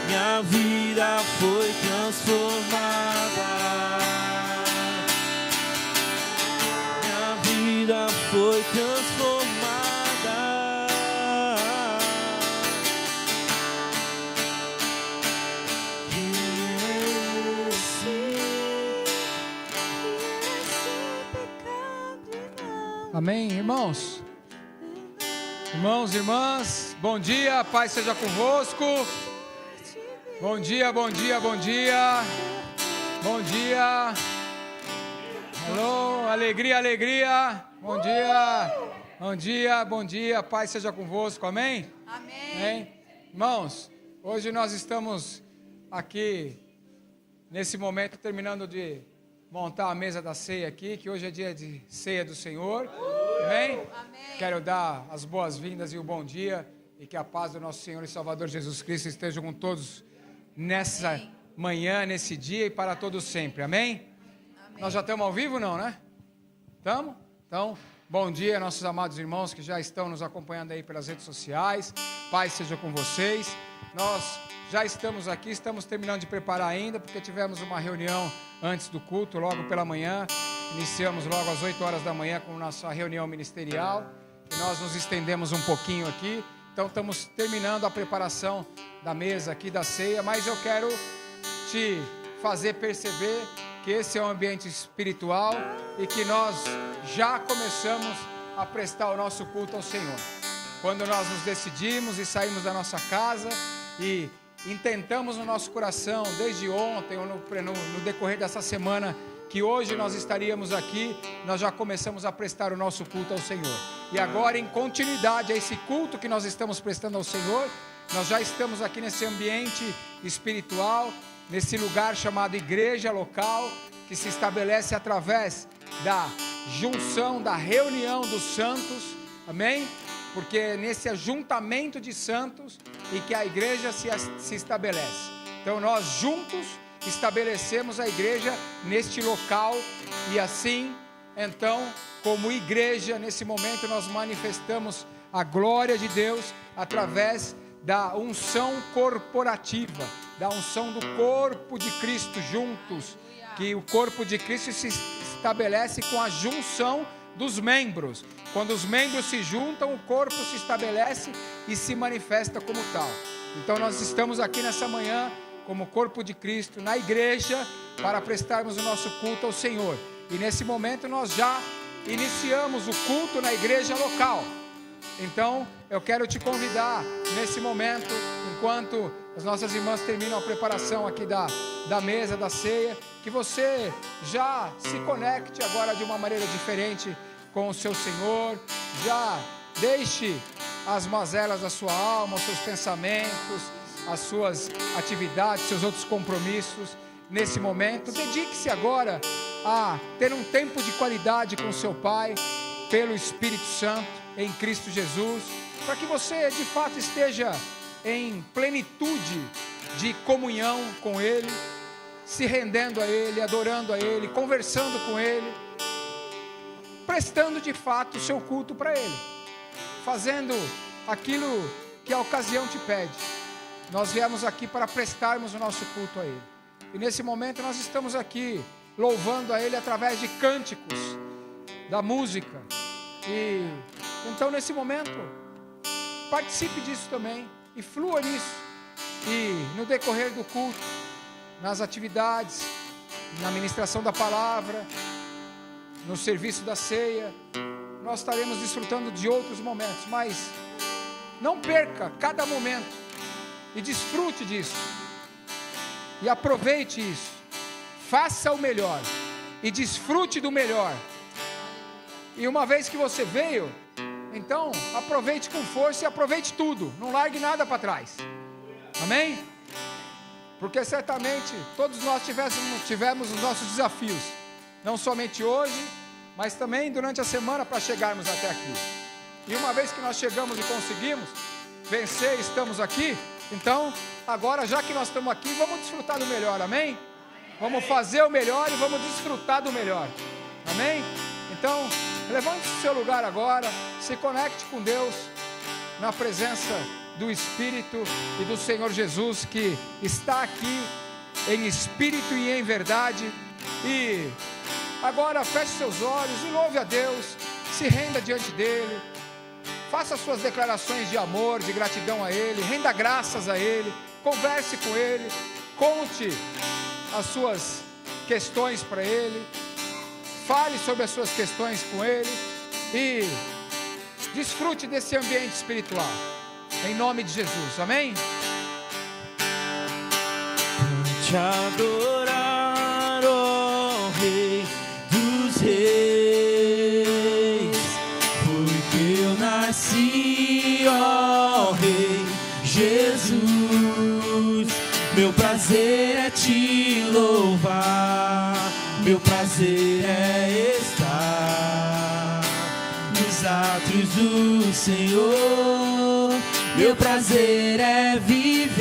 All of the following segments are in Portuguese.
minha vida foi transformada. Minha vida foi transformada. Amém, irmãos? Irmãos, irmãs, bom dia, paz seja convosco. Bom dia, bom dia, bom dia. Bom dia. Alô, alegria, alegria. Bom dia. Bom dia, bom dia, paz seja convosco, amém? Amém. Amém? Irmãos, hoje nós estamos aqui, nesse momento, terminando de montar a mesa da ceia aqui, que hoje é dia de ceia do Senhor, amém? Amém. Quero dar as boas-vindas e o bom dia, e que a paz do nosso Senhor e Salvador Jesus Cristo esteja com todos nessa Amém. manhã, nesse dia e para todos sempre, amém? Amém. Nós já estamos ao vivo, não, né? Estamos? Então, bom dia, nossos amados irmãos que já estão nos acompanhando aí pelas redes sociais. Paz seja com vocês. Nós já estamos aqui, estamos terminando de preparar ainda, porque tivemos uma reunião antes do culto, logo pela manhã. Iniciamos logo às 8 horas da manhã com nossa reunião ministerial. E nós nos estendemos um pouquinho aqui. Então, estamos terminando a preparação da mesa aqui da ceia, mas eu quero te fazer perceber que esse é um ambiente espiritual e que nós já começamos a prestar o nosso culto ao Senhor. Quando nós nos decidimos e saímos da nossa casa e intentamos no nosso coração, desde ontem ou no decorrer dessa semana, que hoje nós estaríamos aqui, nós já começamos a prestar o nosso culto ao Senhor. E agora, em continuidade a esse culto que nós estamos prestando ao Senhor, nós já estamos aqui nesse ambiente espiritual, nesse lugar chamado igreja local, que se estabelece através da junção, da reunião dos santos, amém? Porque é nesse ajuntamento de santos e que a igreja se estabelece. Então nós juntos estabelecemos a igreja neste local e assim, então, como igreja, nesse momento nós manifestamos a glória de Deus através da unção corporativa, da unção do corpo de Cristo juntos, que o corpo de Cristo se estabelece com a junção dos membros. Quando os membros se juntam, o corpo se estabelece e se manifesta como tal. Então nós estamos aqui nessa manhã como corpo de Cristo na igreja para prestarmos o nosso culto ao Senhor. E nesse momento nós já iniciamos o culto na igreja local. Então eu quero te convidar nesse momento, enquanto as nossas irmãs terminam a preparação aqui da mesa, da ceia, que você já se conecte agora de uma maneira diferente com o seu Senhor, já deixe as mazelas da sua alma, os seus pensamentos, as suas atividades, seus outros compromissos nesse momento. Dedique-se agora a ter um tempo de qualidade com o seu Pai, pelo Espírito Santo, em Cristo Jesus, para que você de fato esteja em plenitude de comunhão com Ele, se rendendo a Ele, adorando a Ele, conversando com Ele, prestando de fato o seu culto para Ele, fazendo aquilo que a ocasião te pede. Nós viemos aqui para prestarmos o nosso culto a Ele. E nesse momento nós estamos aqui louvando a Ele através de cânticos, da música. E então nesse momento, participe disso também e flua nisso. E no decorrer do culto, nas atividades, na ministração da palavra, no serviço da ceia, nós estaremos desfrutando de outros momentos, mas não perca cada momento e desfrute disso e aproveite isso, faça o melhor e desfrute do melhor. E uma vez que você veio, então aproveite com força e aproveite tudo, não largue nada para trás, amém? Porque certamente todos nós tivemos os nossos desafios, não somente hoje, mas também durante a semana para chegarmos até aqui. E uma vez que nós chegamos e conseguimos vencer, estamos aqui, então agora já que nós estamos aqui, vamos desfrutar do melhor, amém? Vamos fazer o melhor e vamos desfrutar do melhor, amém? Então levante-se do seu lugar agora, se conecte com Deus na presença do Espírito e do Senhor Jesus, que está aqui em espírito e em verdade. E agora feche seus olhos e louve a Deus, se renda diante dEle, faça suas declarações de amor, de gratidão a Ele, renda graças a Ele, converse com Ele, conte as suas questões para Ele, fale sobre as suas questões com Ele e desfrute desse ambiente espiritual, em nome de Jesus, amém? Te adorar, ó Rei dos Reis, porque eu nasci, ó Rei Jesus. Meu prazer é te louvar, meu prazer é estar nos átrios do Senhor. Meu prazer é viver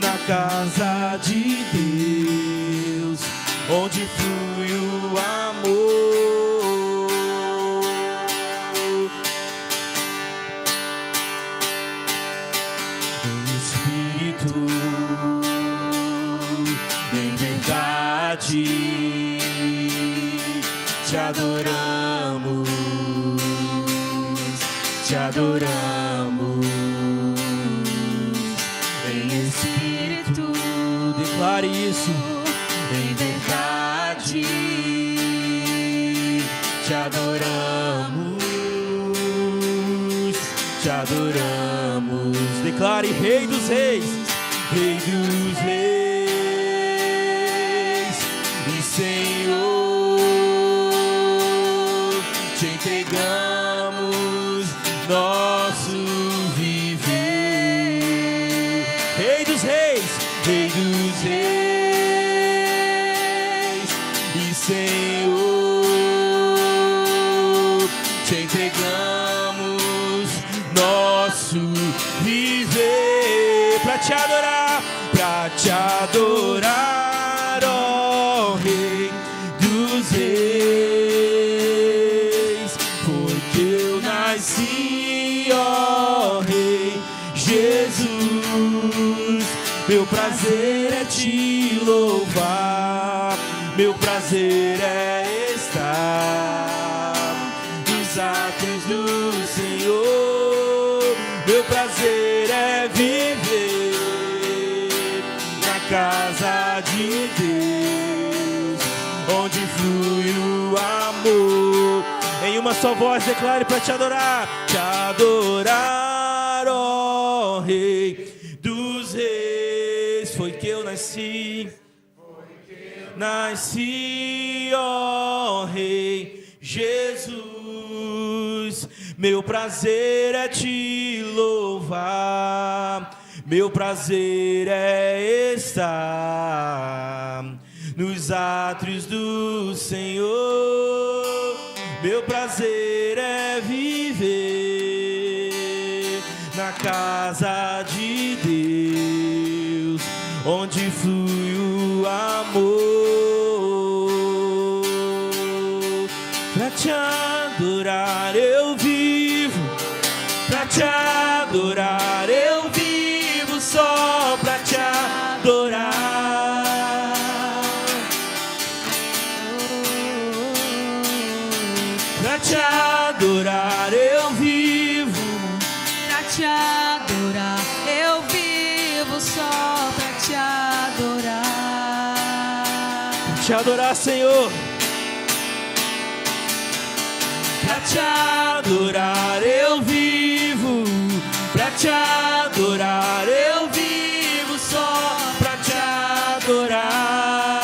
na casa de Deus, onde flui o amor. Em espírito, em verdade, te adoramos, te adoramos. Em espírito, declare isso. Em verdade, te adoramos, te adoramos. Declare: Rei dos Reis, Rei dos Reis e Senhor, te entregamos nosso viver. Rei dos Reis, Rei dos Reis e Senhor, te entregamos nosso viver para te adorar, ó Rei dos Reis, porque eu nasci, ó Rei Jesus. Meu prazer é te louvar, meu prazer é estar nos átrios do Senhor. Meu prazer é viver na casa de Deus, onde flui o amor. Em uma só voz declare para te adorar, ó Rei dos Reis. Foi que eu nasci, nasci, ó Rei Jesus. Meu prazer é te louvar, meu prazer é estar nos átrios do Senhor. Meu prazer é viver na casa de Deus, onde flui o amor. Pra te adorar eu vivo, pra te adorar eu vivo, só pra te adorar. Pra te adorar eu vivo, pra te adorar eu vivo, só pra te adorar. Te adorar, Senhor. Pra te adorar eu vivo, pra te adorar eu vivo, só pra te adorar.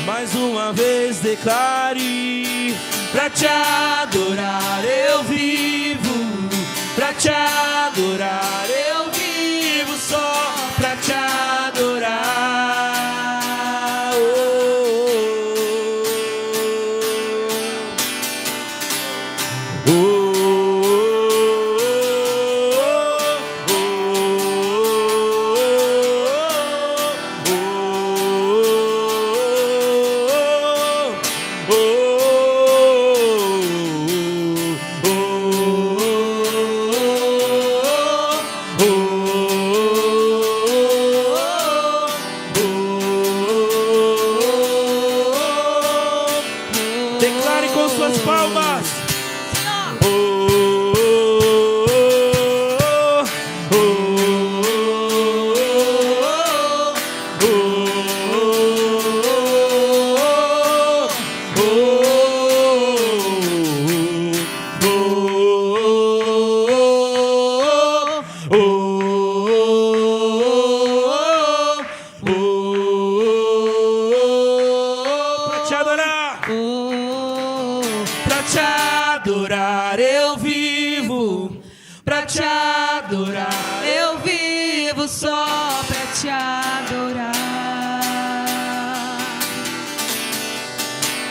Mais uma vez declare: pra te adorar eu vivo, pra te adorar eu vivo, só pra te adorar. Pra te adorar, pra te adorar eu vivo, pra te adorar Eu vivo só pra te adorar.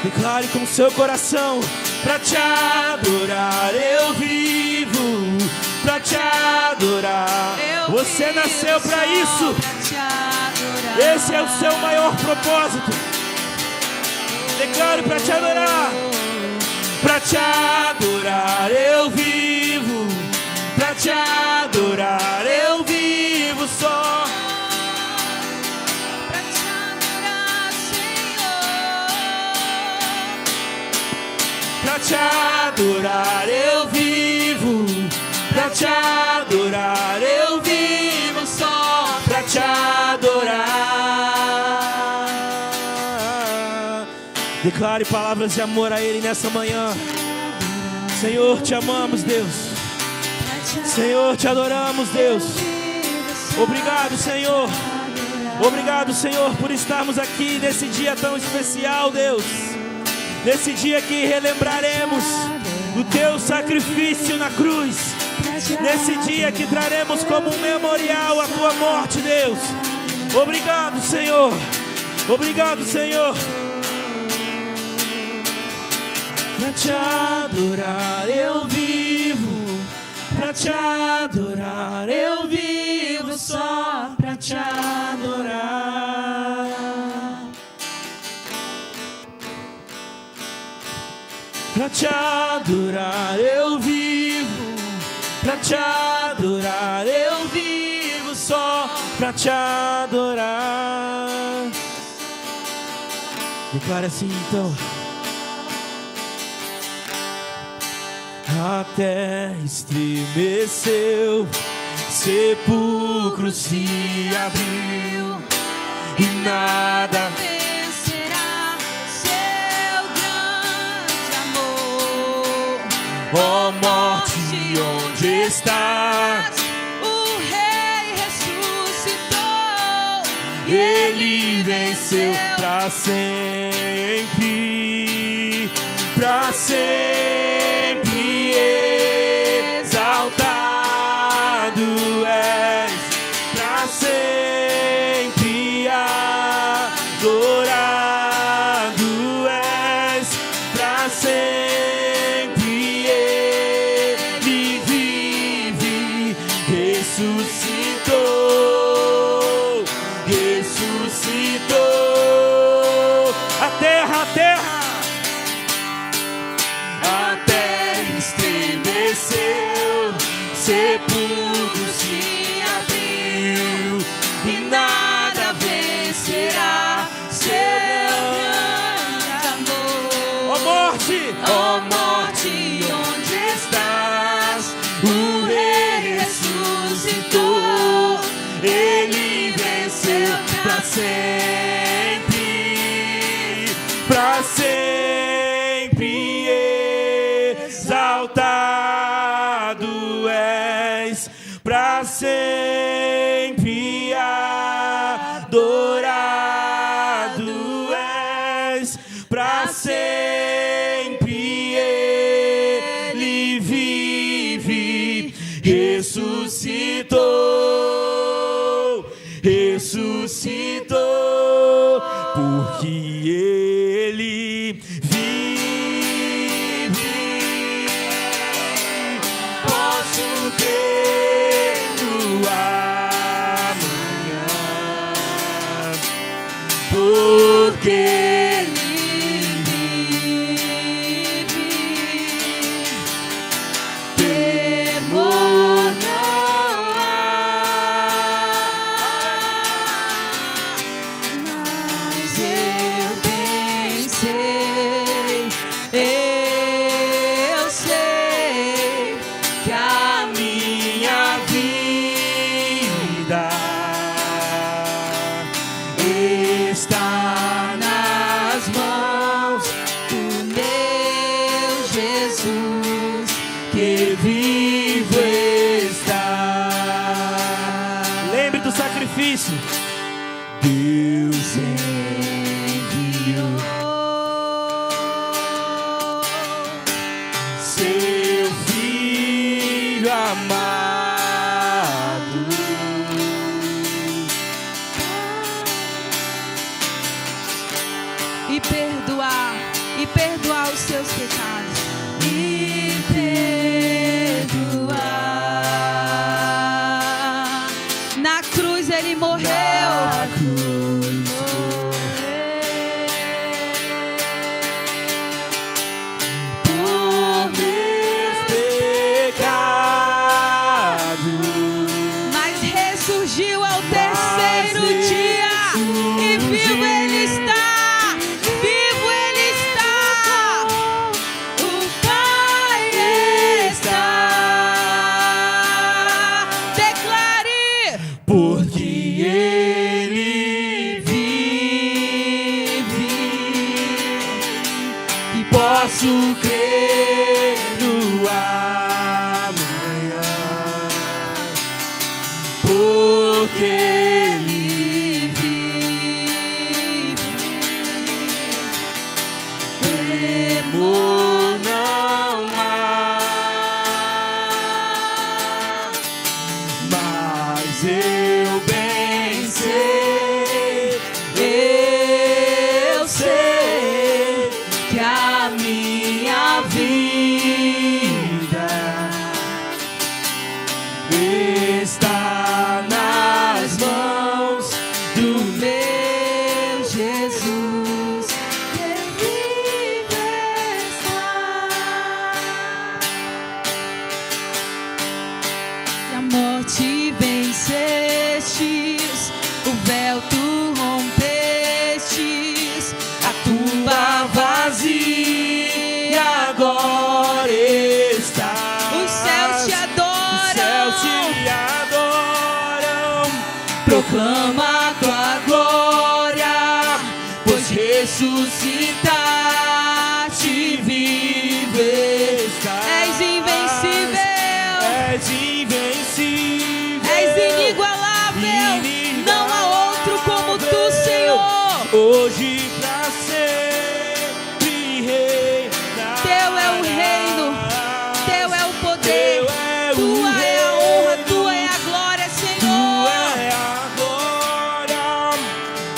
Declare com seu coração, pra te adorar eu vivo, pra te adorar. Você nasceu pra isso. Esse é o seu maior propósito. Declare pra te adorar. Pra te adorar eu vivo, pra te adorar eu vivo só. Pra te adorar, Senhor. Pra te adorar eu vivo, pra te adorar eu vivo só, pra te adorar. Declare palavras de amor a Ele nessa manhã. Senhor, te amamos, Deus. Senhor, te adoramos, Deus. Obrigado, Senhor. Obrigado, Senhor, por estarmos aqui nesse dia tão especial, Deus. Nesse dia que relembraremos do teu sacrifício na cruz. Nesse dia que traremos como um memorial a tua morte, Deus. Obrigado, Senhor. Obrigado, Senhor. Pra te adorar eu vivo, pra te adorar eu vivo só pra te adorar. Pra te adorar eu vivo, pra te adorar eu vivo só pra te adorar. Declara assim então. A terra estremeceu, sepulcro se abriu e nada vencerá seu grande amor. Ó morte, onde estás? O Rei ressuscitou. Ele venceu pra sempre, pra sempre. Exaltado és, pra sempre adorado és, pra sempre Ele vive, ressuscitou, ressuscitou. A terra estremeceu, sepulcro se abriu e nada vencerá seu grande amor. Ó morte, onde estás? O Rei ressuscitou, Ele venceu pra sempre, pra sempre. Exaltado és, pra sempre adorado és, pra sempre Ele vive, ressuscitou, ressuscitou, porque Ele vive. Porque Ele vive, temor não há. sacrifício. Deus enviou seu Filho amado e perdoar os seus pecados. E perdoar. Na cruz ele morreu. na cruz. Por meus pecados, Mas ressurgiu ao terceiro dia. E vivo ele está. Vivo ele está. O Pai está. Declare. porque Ele vive e posso crer no amanhã, porque Ele vive, temor não há, mas eu bem sei que a minha vida está nas mãos do meu Jesus, que vive está. E a morte vencestes, o véu tu rompestes, A tumba vazia agora está. os céus te adoram. Os céus te adoram. Proclama a tua glória, pois ressuscitaste, vivo estás. És invencível. És invencível. És inigualável. Não há outro como tu, Senhor. Hoje pra sempre reinarás. Teu é o reino, teu é o poder, Teu é o tua é a honra, tua é a glória, Tu Senhor. é agora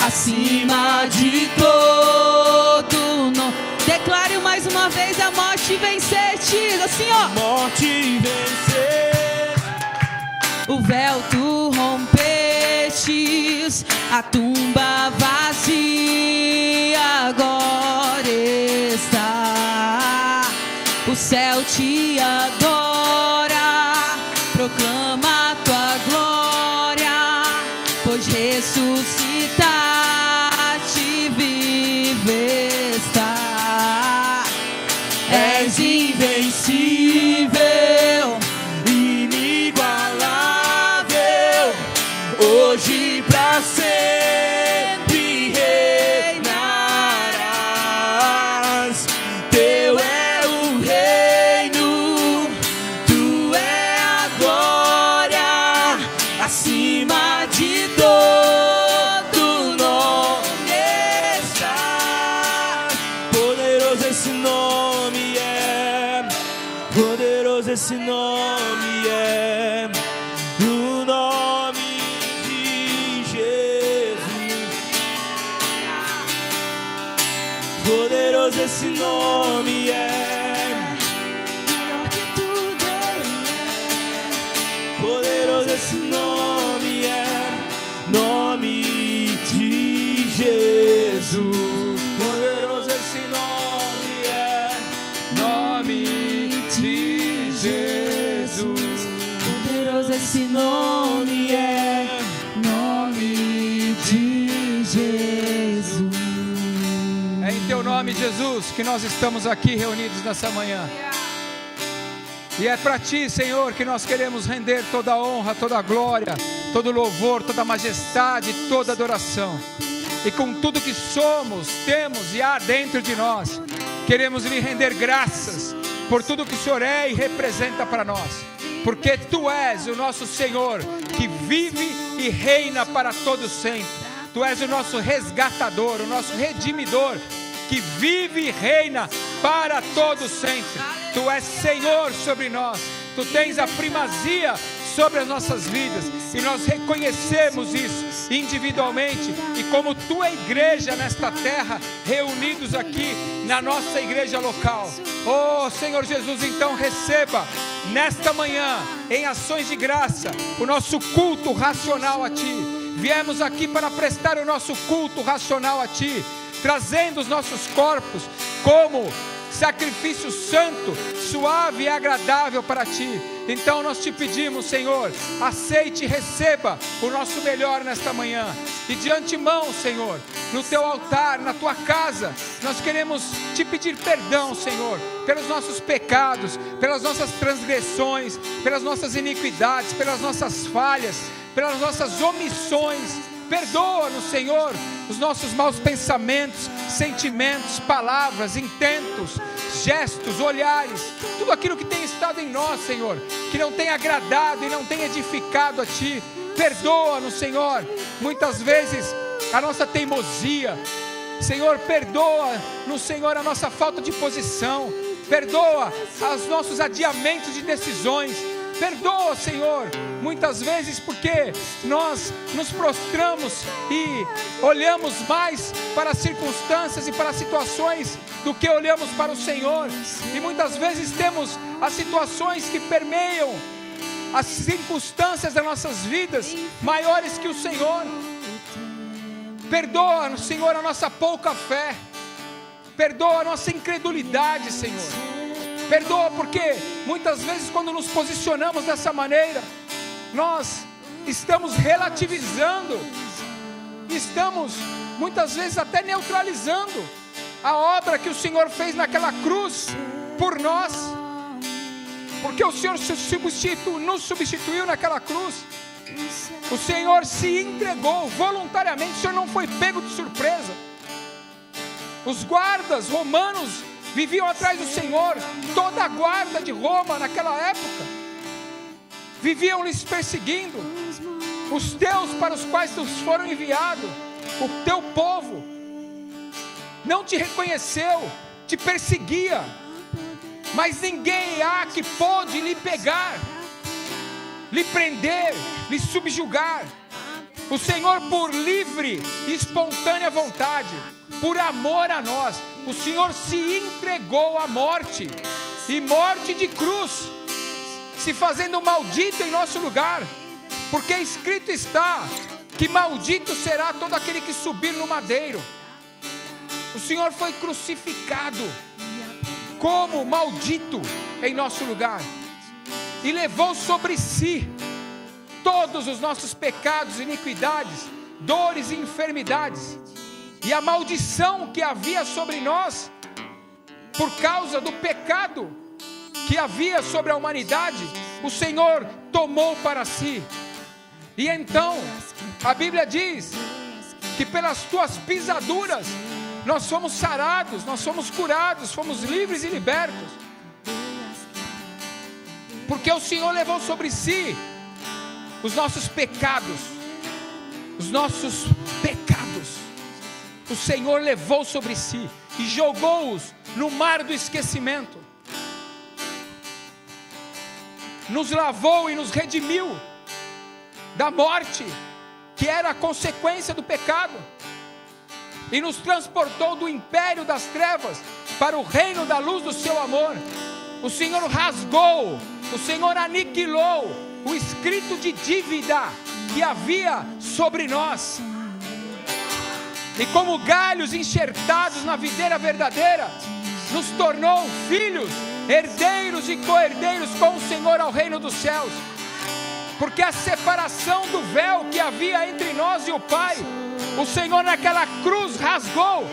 acima de todo nome. Declare mais uma vez: a morte venceste. Assim, ó. Morte vencer. O véu tu rompestes, a tumba vazia agora está. O céu te adora, proclama a tua glória, pois ressuscitaste, vive está. És invencível, Inigualável. Hoje pra sempre reinarás. Teu é o reino, tu é a glória, acima de todo nome está. Poderoso esse nome é, poderoso esse nome é, o nome de Jesus. Poderoso esse nome é, poderoso esse nome é, nome de Jesus. Poderoso esse nome é, nome de Jesus. poderoso esse nome é, nome de Jesus. É em teu nome, Jesus, que nós estamos aqui reunidos nessa manhã. E é para ti, Senhor, que nós queremos render toda a honra, toda a glória, todo o louvor, toda a majestade, toda a adoração. E com tudo que somos, temos e há dentro de nós, queremos lhe render graças por tudo que o Senhor é e representa para nós. porque Tu és o nosso Senhor, que vive e reina para todo sempre. Tu és o nosso resgatador, o nosso redimidor, que vive e reina para todo sempre. Tu és Senhor sobre nós, Tu tens a primazia sobre as nossas vidas, e nós reconhecemos isso individualmente e como Tua igreja nesta terra, reunidos aqui na nossa igreja local. Oh Senhor Jesus, então receba nesta manhã, em ações de graça, o nosso culto racional a Ti. Viemos aqui para prestar o nosso culto racional a Ti, trazendo os nossos corpos como sacrifício santo, suave e agradável para Ti. Então nós Te pedimos, Senhor, aceite e receba o nosso melhor nesta manhã. E de antemão, Senhor, no Teu altar, na Tua casa, nós queremos Te pedir perdão, Senhor, pelos nossos pecados, pelas nossas transgressões, pelas nossas iniquidades, pelas nossas falhas, pelas nossas omissões. Perdoa-nos, Senhor, os nossos maus pensamentos, sentimentos, palavras, intentos, gestos, olhares, tudo aquilo que tem estado em nós, Senhor, que não tem agradado e não tem edificado a Ti. Perdoa-nos, Senhor, muitas vezes a nossa teimosia. Senhor, perdoa-nos, Senhor, a nossa falta de posição. Perdoa os nossos adiamentos de decisões. Perdoa, Senhor, muitas vezes porque nós nos prostramos e olhamos mais para as circunstâncias e para as situações do que olhamos para o Senhor. E muitas vezes temos as situações que permeiam as circunstâncias das nossas vidas maiores que o Senhor. Perdoa-nos, Senhor, a nossa pouca fé. Perdoa a nossa incredulidade, Senhor. Perdoa porque muitas vezes quando nos posicionamos dessa maneira, nós estamos relativizando, estamos muitas vezes até neutralizando a obra que o Senhor fez naquela cruz por nós, porque o Senhor nos substituiu naquela cruz. O Senhor se entregou voluntariamente, o Senhor não foi pego de surpresa. Os guardas romanos viviam atrás do Senhor, toda a guarda de Roma naquela época, viviam lhes perseguindo. Os teus para os quais tu foram enviado, o teu povo, não te reconheceu, te perseguia, mas ninguém há que pôde lhe pegar, lhe prender, lhe subjugar. O Senhor, por livre e espontânea vontade, por amor a nós, o Senhor se entregou à morte, e morte de cruz, se fazendo maldito em nosso lugar, porque escrito está que maldito será todo aquele que subir no madeiro. O Senhor foi crucificado como maldito em nosso lugar, e levou sobre si todos os nossos pecados, iniquidades, dores e enfermidades. E a maldição que havia sobre nós, por causa do pecado que havia sobre a humanidade, o Senhor tomou para si. E então, a Bíblia diz que pelas tuas pisaduras, nós fomos sarados, nós fomos curados, fomos livres e libertos. Porque o Senhor levou sobre si os nossos pecados, os nossos pecados. O Senhor levou sobre si e jogou-os no mar do esquecimento. Nos lavou e nos redimiu da morte, que era a consequência do pecado, e nos transportou do império das trevas para o reino da luz do seu amor. O Senhor rasgou, o Senhor aniquilou o escrito de dívida que havia sobre nós, e como galhos enxertados na videira verdadeira, nos tornou filhos, herdeiros e co-herdeiros com o Senhor ao reino dos céus. Porque a separação do véu que havia entre nós e o Pai, o Senhor naquela cruz rasgou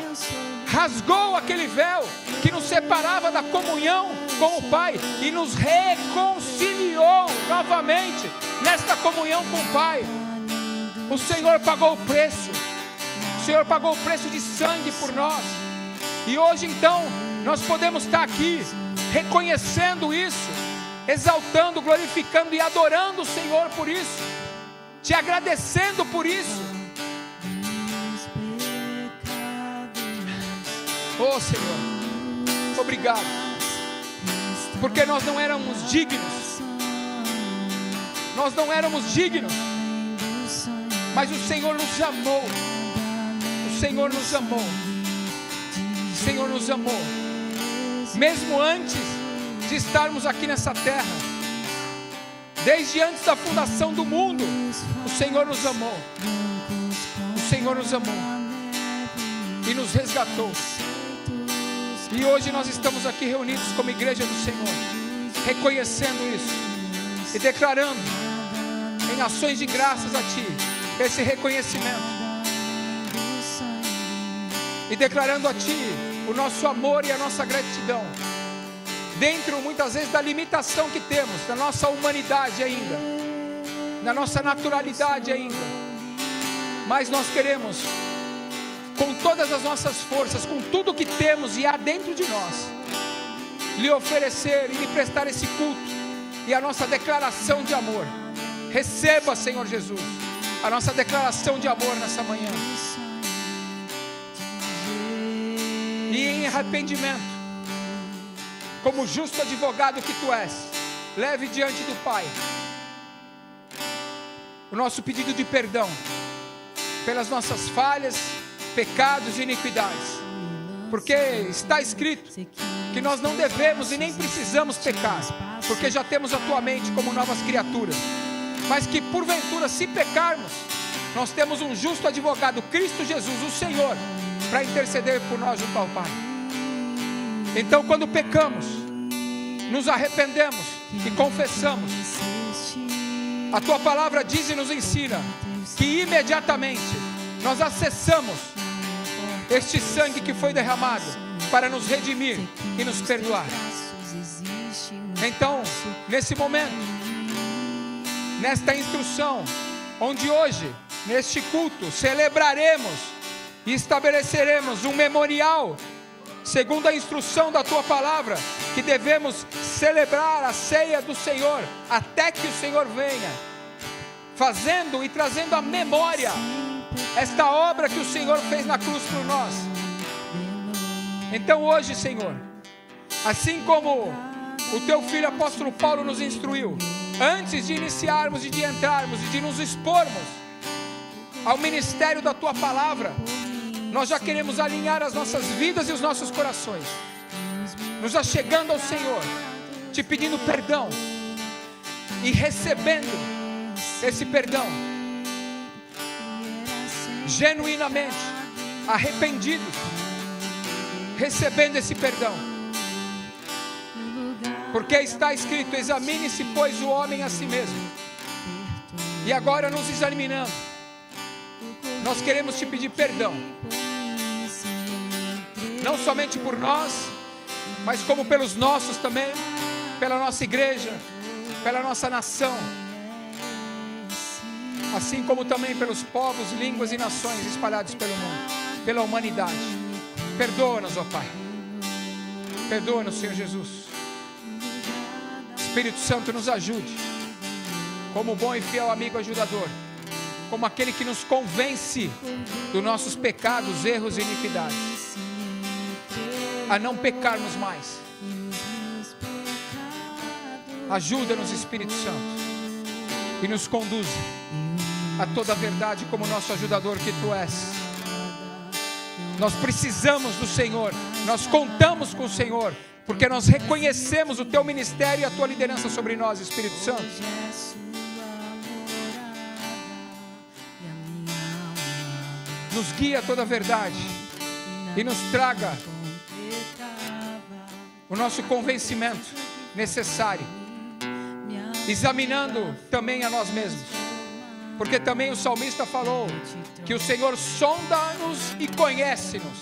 aquele véu que nos separava da comunhão com o Pai, e nos reconciliou novamente nesta comunhão com o Pai. O Senhor pagou o preço. O Senhor pagou o preço de sangue por nós. E hoje então nós podemos estar aqui reconhecendo isso, exaltando, glorificando e adorando o Senhor por isso, te agradecendo por isso. Oh Senhor, obrigado, porque nós não éramos dignos, mas o Senhor nos amou, o Senhor nos amou, mesmo antes de estarmos aqui nessa terra, desde antes da fundação do mundo, o Senhor nos amou, e nos resgatou. E hoje nós estamos aqui reunidos como igreja do Senhor, reconhecendo isso e declarando em ações de graças a Ti esse reconhecimento, e declarando a Ti o nosso amor e a nossa gratidão, dentro muitas vezes da limitação que temos, da nossa humanidade ainda, da nossa naturalidade ainda, mas nós queremos, com todas as nossas forças, com tudo que temos e há dentro de nós, lhe oferecer e lhe prestar esse culto e a nossa declaração de amor. Receba, Senhor Jesus, a nossa declaração de amor nessa manhã, e em arrependimento, como justo advogado que Tu és, leve diante do Pai o nosso pedido de perdão pelas nossas falhas, pecados e iniquidades, porque está escrito que nós não devemos e nem precisamos pecar, porque já temos a Tua mente como novas criaturas, mas que porventura, se pecarmos, nós temos um justo advogado, Cristo Jesus, o Senhor, para interceder por nós junto ao Pai. Então, quando pecamos, nos arrependemos e confessamos, a Tua palavra diz e nos ensina que imediatamente nós acessamos este sangue que foi derramado para nos redimir e nos perdoar. Então, nesse momento, nesta instrução, onde hoje, neste culto, celebraremos e estabeleceremos um memorial, segundo a instrução da Tua palavra, que devemos celebrar a ceia do Senhor até que o Senhor venha, fazendo e trazendo à memória esta obra que o Senhor fez na cruz por nós. Então hoje, Senhor, assim como o Teu filho apóstolo Paulo nos instruiu, antes de iniciarmos e de entrarmos e de nos expormos ao ministério da Tua palavra, nós já queremos alinhar as nossas vidas e os nossos corações, nos achegando ao Senhor, te pedindo perdão e recebendo esse perdão, genuinamente arrependidos, recebendo esse perdão, porque está escrito: examine-se, pois, o homem a si mesmo. E agora, nos examinando, nós queremos te pedir perdão, não somente por nós, mas como pelos nossos também, pela nossa igreja, pela nossa nação, assim como também pelos povos, línguas e nações espalhados pelo mundo, pela humanidade. Perdoa-nos, ó Pai, perdoa-nos, Senhor Jesus. Espírito Santo, nos ajude, como bom e fiel amigo ajudador, como aquele que nos convence dos nossos pecados, erros e iniquidades, a não pecarmos mais. Ajuda-nos, Espírito Santo, e nos conduz a toda a verdade como nosso ajudador que Tu és. Nós precisamos do Senhor, nós contamos com o Senhor, porque nós reconhecemos o Teu ministério e a Tua liderança sobre nós, Espírito Santo. Nos guia a toda a verdade e nos traga o nosso convencimento necessário, examinando também a nós mesmos, porque também o salmista falou que o Senhor sonda-nos e conhece-nos.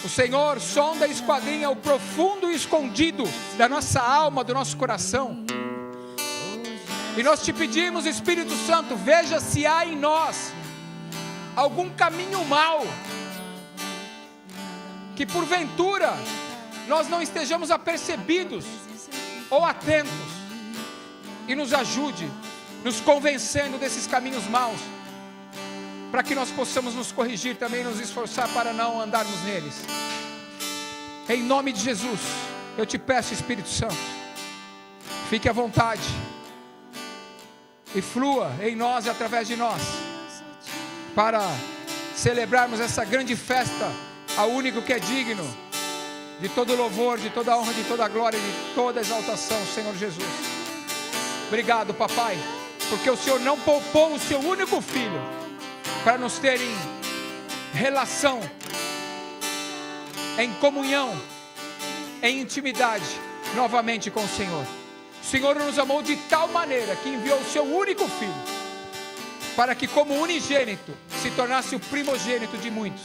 O Senhor sonda e esquadrinha o profundo e escondido da nossa alma, do nosso coração. E nós te pedimos, Espírito Santo, veja se há em nós algum caminho mau, que porventura nós não estejamos apercebidos, ou atentos, e nos ajude, nos convencendo desses caminhos maus, para que nós possamos nos corrigir também, nos esforçar para não andarmos neles. Em nome de Jesus, eu te peço, Espírito Santo, fique à vontade e flua em nós e através de nós, para celebrarmos essa grande festa ao único que é digno de todo louvor, de toda honra, de toda glória, de toda exaltação, Senhor Jesus. Obrigado, papai, porque o Senhor não poupou o seu único filho para nos ter em relação, em comunhão, em intimidade novamente com o Senhor. O Senhor nos amou de tal maneira que enviou o seu único filho, para que como unigênito se tornasse o primogênito de muitos.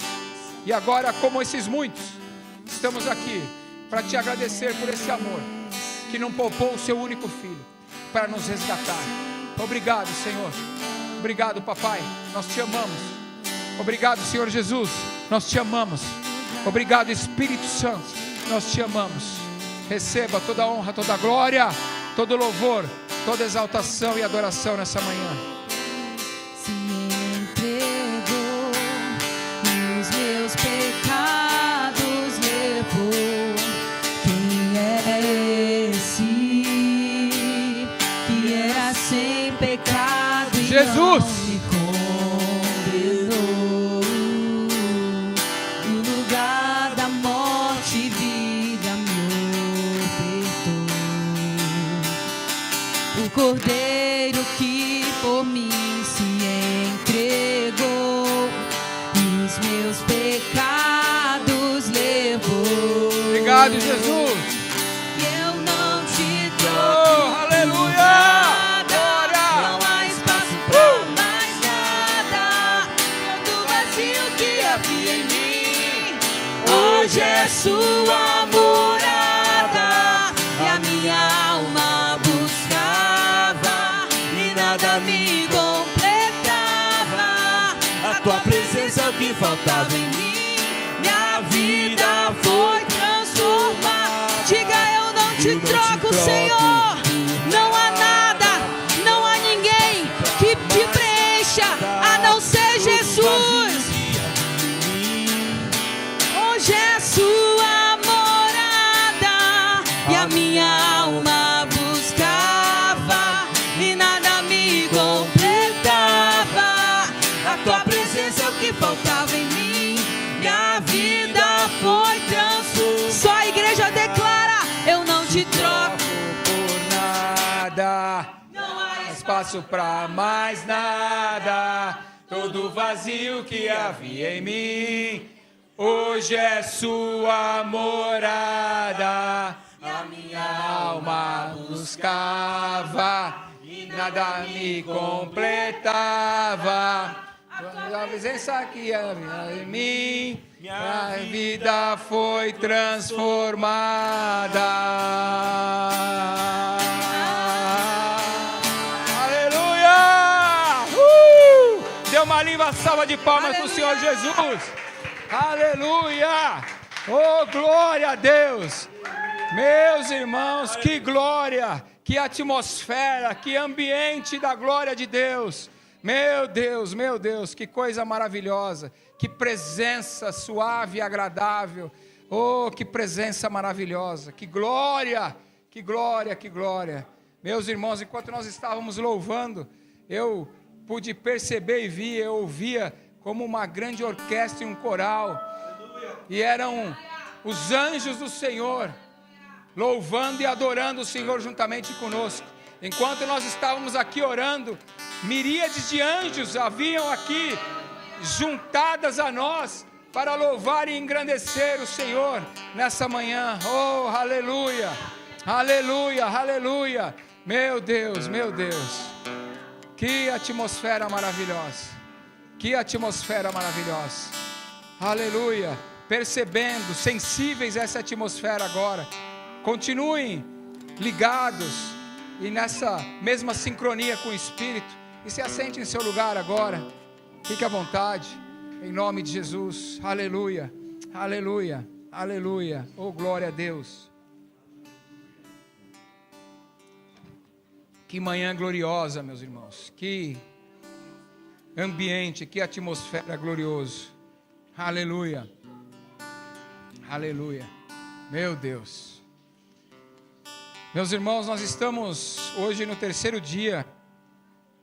E agora, como esses muitos, estamos aqui para te agradecer por esse amor que não poupou o seu único filho para nos resgatar. Obrigado, Senhor. Obrigado, papai, nós te amamos. Obrigado, Senhor Jesus, nós te amamos. Obrigado, Espírito Santo, nós te amamos. Receba toda a honra, toda a glória, todo louvor, toda exaltação e adoração nessa manhã. Se entregou, os meus pecados levou. Quem é esse que era sem pecado e Jesus! não me condenou? No lugar da morte e vida me ofertou. O Cordeiro que por mim se entregou, os meus pecados levou. Obrigado, Jesus. Eu não te Oh, troco. aleluia! Não há espaço pra mais nada. Todo vazio que havia em mim, hoje é sua morada. E a minha alma buscava e nada me completava. A tua presença é o que faltava em mim. Minha vida foi transformada. Diga, eu não te troco, Senhor. Não há nada, não há ninguém que te preencha a não ser Jesus. Hoje é sua morada e a minha alma buscava e nada me completava. A tua presença é o que faltava em mim. Minha vida foi transformada. Só a igreja declara: eu não te troco Por nada, Não há espaço pra mais nada. Todo vazio que havia em mim, hoje é sua morada. A minha alma buscava e nada me completava. A presença que havia em mim, minha vida foi transformada. Aleluia! Dê uma linda salva de palmas para o Senhor Jesus. Aleluia! Oh, glória a Deus! Meus irmãos, que glória, que atmosfera, que ambiente da glória de Deus. Meu Deus, que coisa maravilhosa, que presença suave e agradável. Oh, que presença maravilhosa, que glória, que glória, que glória. Meus irmãos, enquanto nós estávamos louvando, eu pude perceber e ver, eu ouvia como uma grande orquestra e um coral. E eram os anjos do Senhor, louvando e adorando o Senhor juntamente conosco. Enquanto nós estávamos aqui orando, miríades de anjos haviam aqui juntadas a nós para louvar e engrandecer o Senhor nessa manhã. Oh, aleluia, aleluia, aleluia. Meu Deus, que atmosfera maravilhosa, que atmosfera maravilhosa. Aleluia, percebendo, sensíveis a essa atmosfera agora. Continuem ligados e nessa mesma sincronia com o Espírito. E se assente em seu lugar agora. Fique à vontade. Em nome de Jesus. Aleluia. Aleluia. Aleluia. Oh, glória a Deus. Que manhã gloriosa, meus irmãos. Que ambiente, que atmosfera glorioso. Aleluia. Aleluia. Meu Deus. Meus irmãos, nós estamos hoje no 3º dia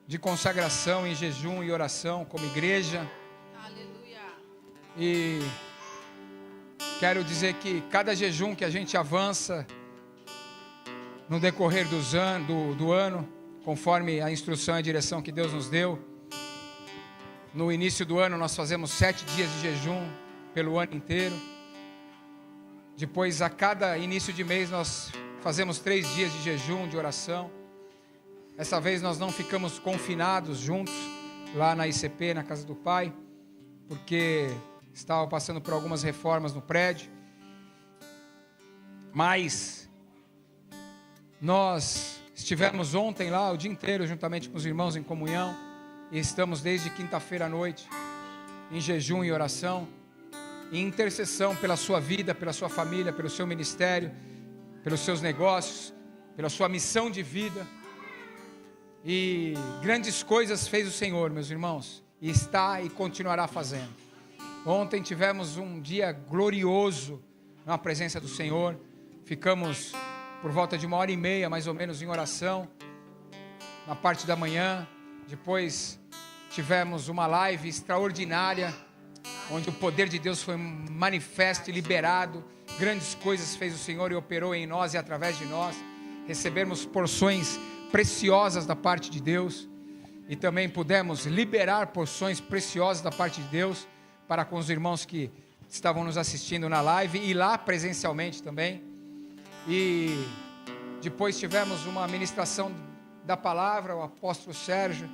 de consagração em jejum e oração como igreja. Aleluia. E quero dizer que cada jejum que a gente avança no decorrer do ano, conforme a instrução e a direção que Deus nos deu. No início do ano nós fazemos 7 dias de jejum pelo ano inteiro. Depois, a cada início de mês, nós fazemos 3 dias de jejum, de oração. Essa vez nós não ficamos confinados juntos lá na ICP, na casa do Pai, porque estava passando por algumas reformas no prédio. Mas nós estivemos ontem lá o dia inteiro juntamente com os irmãos em comunhão, e estamos desde quinta-feira à noite em jejum e oração, em intercessão pela sua vida, pela sua família, pelo seu ministério, pelos seus negócios, pela sua missão de vida. E grandes coisas fez o Senhor, meus irmãos, e está e continuará fazendo. Ontem tivemos um dia glorioso na presença do Senhor. Ficamos por volta de 1h30, mais ou menos, em oração, na parte da manhã. Depois tivemos uma live extraordinária, onde o poder de Deus foi manifesto e liberado. Grandes coisas fez o Senhor e operou em nós e através de nós. Recebemos porções preciosas da parte de Deus, e também pudemos liberar porções preciosas da parte de Deus para com os irmãos que estavam nos assistindo na live e lá presencialmente também. E depois tivemos uma ministração da palavra, o apóstolo Sérgio,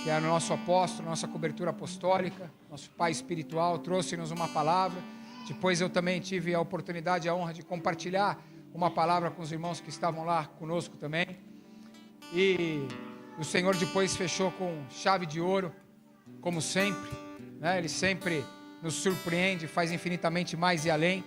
que é o nosso apóstolo, nossa cobertura apostólica, nosso pai espiritual, trouxe-nos uma palavra. Depois eu também tive a oportunidade e a honra de compartilhar uma palavra com os irmãos que estavam lá conosco também. E o Senhor depois fechou com chave de ouro, como sempre, né? Ele sempre nos surpreende, faz infinitamente mais e além.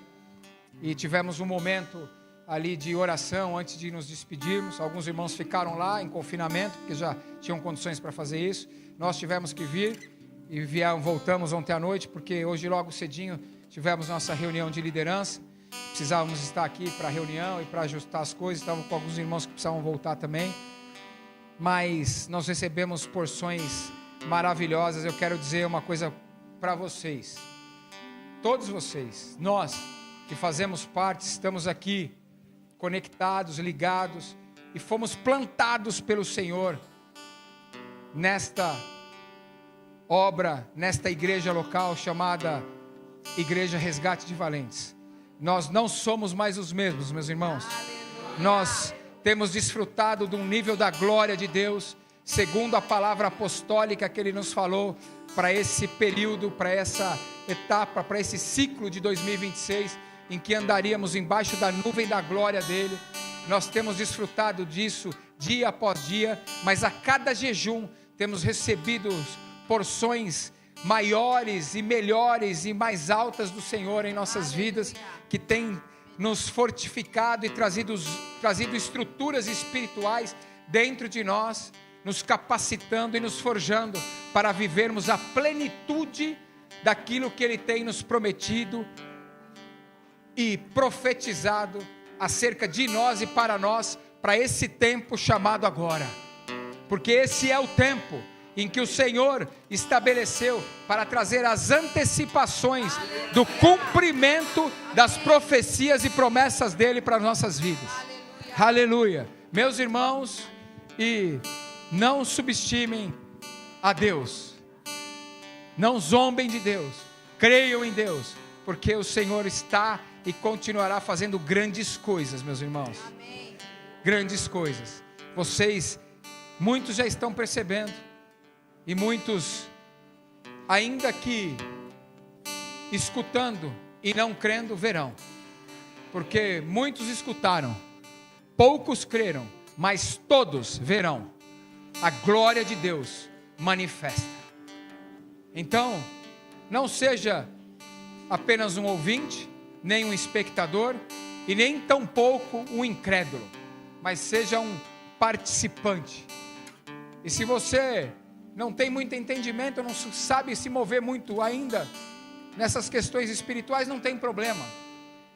E tivemos um momento ali de oração antes de nos despedirmos. Alguns irmãos ficaram lá em confinamento, porque já tinham condições para fazer isso. Nós tivemos que vir e voltamos ontem à noite, porque hoje logo cedinho tivemos nossa reunião de liderança. Precisávamos estar aqui para a reunião e para ajustar as coisas. Estavam com alguns irmãos que precisavam voltar também. Mas nós recebemos porções maravilhosas. Eu quero dizer uma coisa para vocês. Todos vocês, nós que fazemos parte, estamos aqui conectados, ligados, e fomos plantados pelo Senhor nesta obra, nesta igreja local chamada Igreja Resgate de Valentes. Nós não somos mais os mesmos, meus irmãos. Nós temos desfrutado de um nível da glória de Deus, segundo a palavra apostólica que Ele nos falou para esse período, para essa etapa, para esse ciclo de 2026, em que andaríamos embaixo da nuvem da glória dEle. Nós temos desfrutado disso dia após dia, mas a cada jejum temos recebido porções maiores e melhores e mais altas do Senhor em nossas vidas, que tem nos fortificado e trazido estruturas espirituais dentro de nós, nos capacitando e nos forjando para vivermos a plenitude daquilo que Ele tem nos prometido e profetizado acerca de nós e para nós, para esse tempo chamado agora. Porque esse é o tempo em que o Senhor estabeleceu para trazer as antecipações do cumprimento das profecias e promessas dEle para as nossas vidas. Aleluia. Meus irmãos, e não subestimem a Deus, não zombem de Deus, creiam em Deus, porque o Senhor está e continuará fazendo grandes coisas, meus irmãos. Amém. Grandes coisas. Vocês, muitos já estão percebendo, e muitos, ainda que escutando e não crendo, verão. Porque muitos escutaram, poucos creram, mas todos verão a glória de Deus manifesta. Então, não seja apenas um ouvinte, nem um espectador, e nem tampouco um incrédulo, mas seja um participante. E se você não tem muito entendimento, não sabe se mover muito ainda nessas questões espirituais, não tem problema.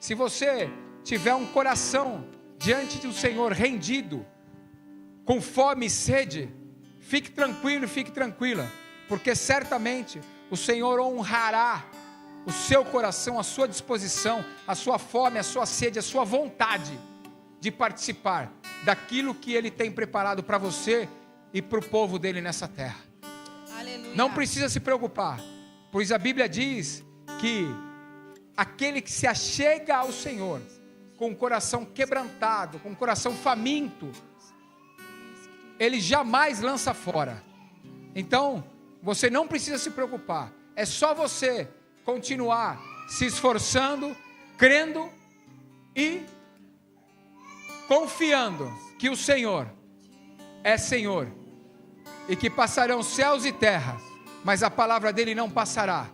Se você tiver um coração diante do Senhor rendido, com fome e sede, fique tranquilo, fique tranquila, porque certamente o Senhor honrará o seu coração, a sua disposição, a sua fome, a sua sede, a sua vontade de participar daquilo que Ele tem preparado para você e para o povo dele nessa terra. Aleluia. Não precisa se preocupar, pois a Bíblia diz que aquele que se achega ao Senhor com o coração quebrantado, com o coração faminto, Ele jamais lança fora. Então, você não precisa se preocupar, é só você continuar se esforçando, crendo e confiando que o Senhor é Senhor, e que passarão céus e terra, mas a palavra dele não passará,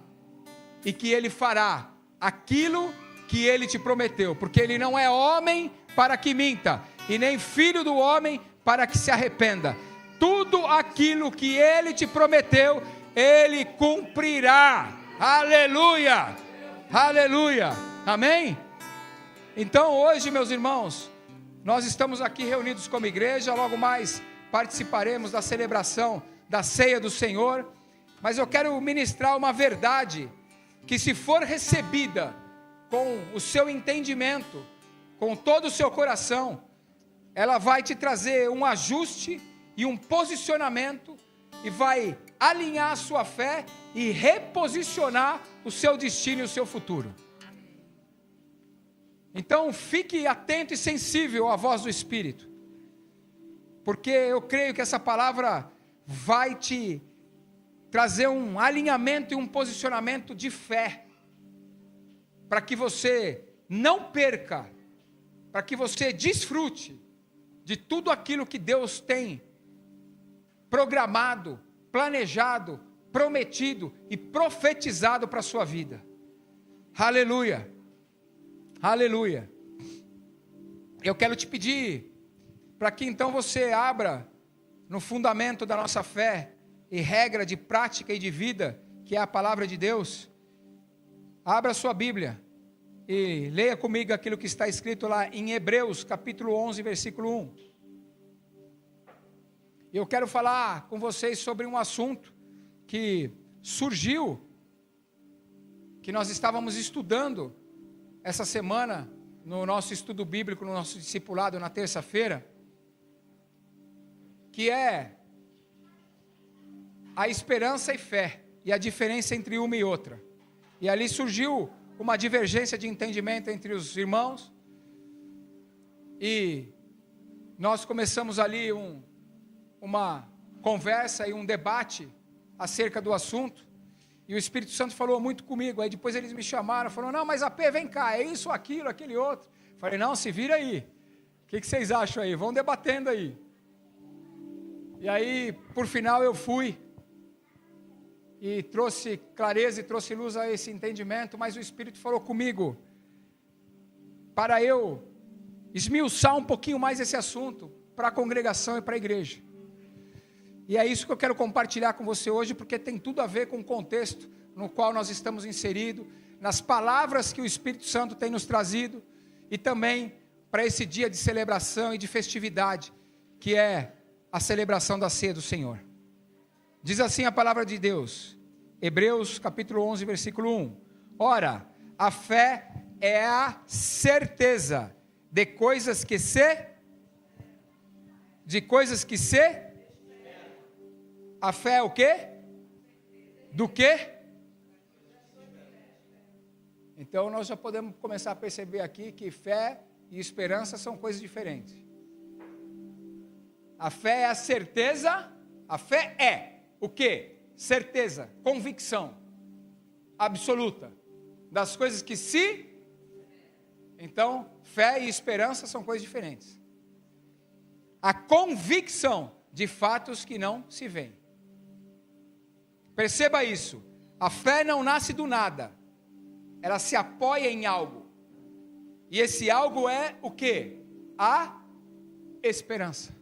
e que ele fará aquilo que ele te prometeu, porque ele não é homem para que minta, e nem filho do homem para que se arrependa. Tudo aquilo que ele te prometeu, ele cumprirá. Aleluia, aleluia, amém? Então hoje, meus irmãos, nós estamos aqui reunidos como igreja, logo mais participaremos da celebração da ceia do Senhor, mas eu quero ministrar uma verdade, que se for recebida com o seu entendimento, com todo o seu coração, ela vai te trazer um ajuste e um posicionamento, e vai alinhar a sua fé e reposicionar o seu destino e o seu futuro. Então fique atento e sensível à voz do Espírito, porque eu creio que essa palavra vai te trazer um alinhamento e um posicionamento de fé, para que você não perca, para que você desfrute de tudo aquilo que Deus tem programado, planejado, prometido e profetizado para a sua vida. Aleluia, aleluia. Eu quero te pedir para que então você abra no fundamento da nossa fé e regra de prática e de vida, que é a palavra de Deus. Abra a sua Bíblia e leia comigo aquilo que está escrito lá em Hebreus capítulo 11, versículo 1. Eu quero falar com vocês sobre um assunto que surgiu, que nós estávamos estudando essa semana no nosso estudo bíblico, no nosso discipulado na terça-feira, que é a esperança e fé, e a diferença entre uma e outra. E ali surgiu uma divergência de entendimento entre os irmãos, e nós começamos ali uma conversa e um debate acerca do assunto, e o Espírito Santo falou muito comigo. Aí depois eles me chamaram, falaram: não, mas AP, vem cá, é isso, aquilo, aquele outro. Falei: não, se vira aí, o que vocês acham aí? Vão debatendo aí. E aí, por final, eu fui e trouxe clareza e trouxe luz a esse entendimento, mas o Espírito falou comigo para eu esmiuçar um pouquinho mais esse assunto para a congregação e para a igreja. E é isso que eu quero compartilhar com você hoje, porque tem tudo a ver com o contexto no qual nós estamos inseridos, nas palavras que o Espírito Santo tem nos trazido, e também para esse dia de celebração e de festividade, que é a celebração da ceia do Senhor. Diz assim a palavra de Deus, Hebreus capítulo 11, versículo 1. Ora, a fé é a certeza de coisas que se... A fé é o quê? Do quê? Então nós já podemos começar a perceber aqui que fé e esperança são coisas diferentes. A fé é a certeza, a fé é o quê? Certeza, convicção absoluta das coisas que se... Então, fé e esperança são coisas diferentes. A convicção de fatos que não se veem. Perceba isso, a fé não nasce do nada, ela se apoia em algo, e esse algo é o quê? A esperança.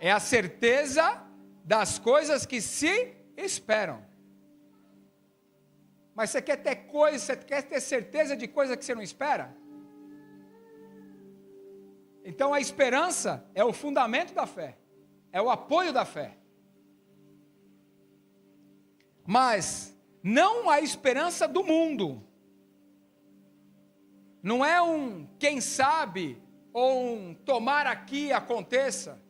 É a certeza das coisas que se esperam. Mas você quer ter certeza de coisa que você não espera? Então a esperança é o fundamento da fé, é o apoio da fé. Mas não a esperança do mundo. Não é um quem sabe ou um tomara que aconteça.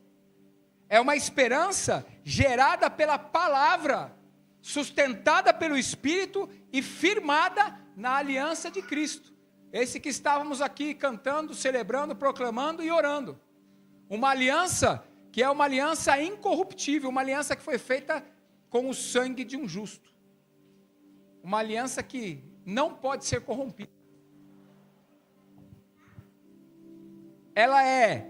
É uma esperança gerada pela palavra, sustentada pelo Espírito e firmada na aliança de Cristo. Esse que estávamos aqui cantando, celebrando, proclamando e orando. Uma aliança que é uma aliança incorruptível, uma aliança que foi feita com o sangue de um justo. Uma aliança que não pode ser corrompida. Ela é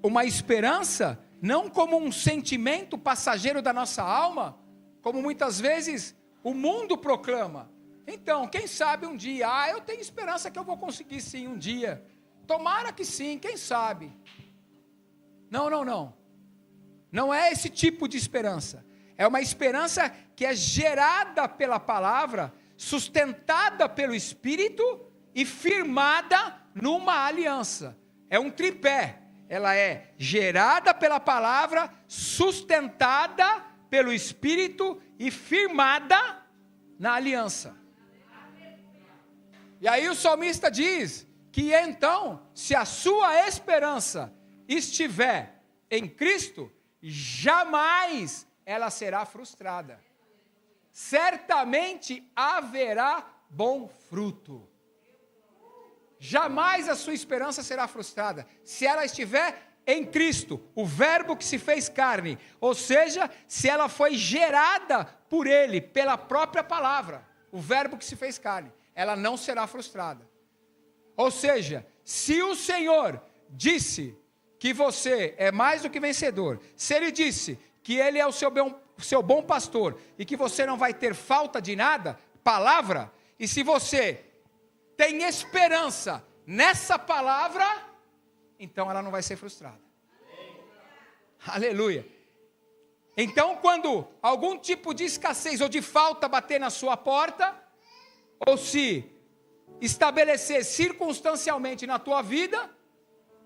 uma esperança não como um sentimento passageiro da nossa alma, como muitas vezes o mundo proclama. Então, quem sabe um dia, eu tenho esperança que eu vou conseguir sim um dia. Tomara que sim, quem sabe. Não. Não é esse tipo de esperança. É uma esperança que é gerada pela palavra, sustentada pelo Espírito e firmada numa aliança. É um tripé. Ela é gerada pela palavra, sustentada pelo Espírito e firmada na aliança. E aí o salmista diz que então, se a sua esperança estiver em Cristo, jamais ela será frustrada. Certamente haverá bom fruto. Jamais a sua esperança será frustrada, se ela estiver em Cristo, o verbo que se fez carne, ou seja, se ela foi gerada por Ele, pela própria palavra, o verbo que se fez carne, ela não será frustrada. Ou seja, se o Senhor disse que você é mais do que vencedor, se Ele disse que Ele é o seu bom pastor, e que você não vai ter falta de nada, palavra, e se você tem esperança nessa palavra, então ela não vai ser frustrada. Aleluia. Então, quando algum tipo de escassez ou de falta bater na sua porta, ou se estabelecer circunstancialmente na tua vida,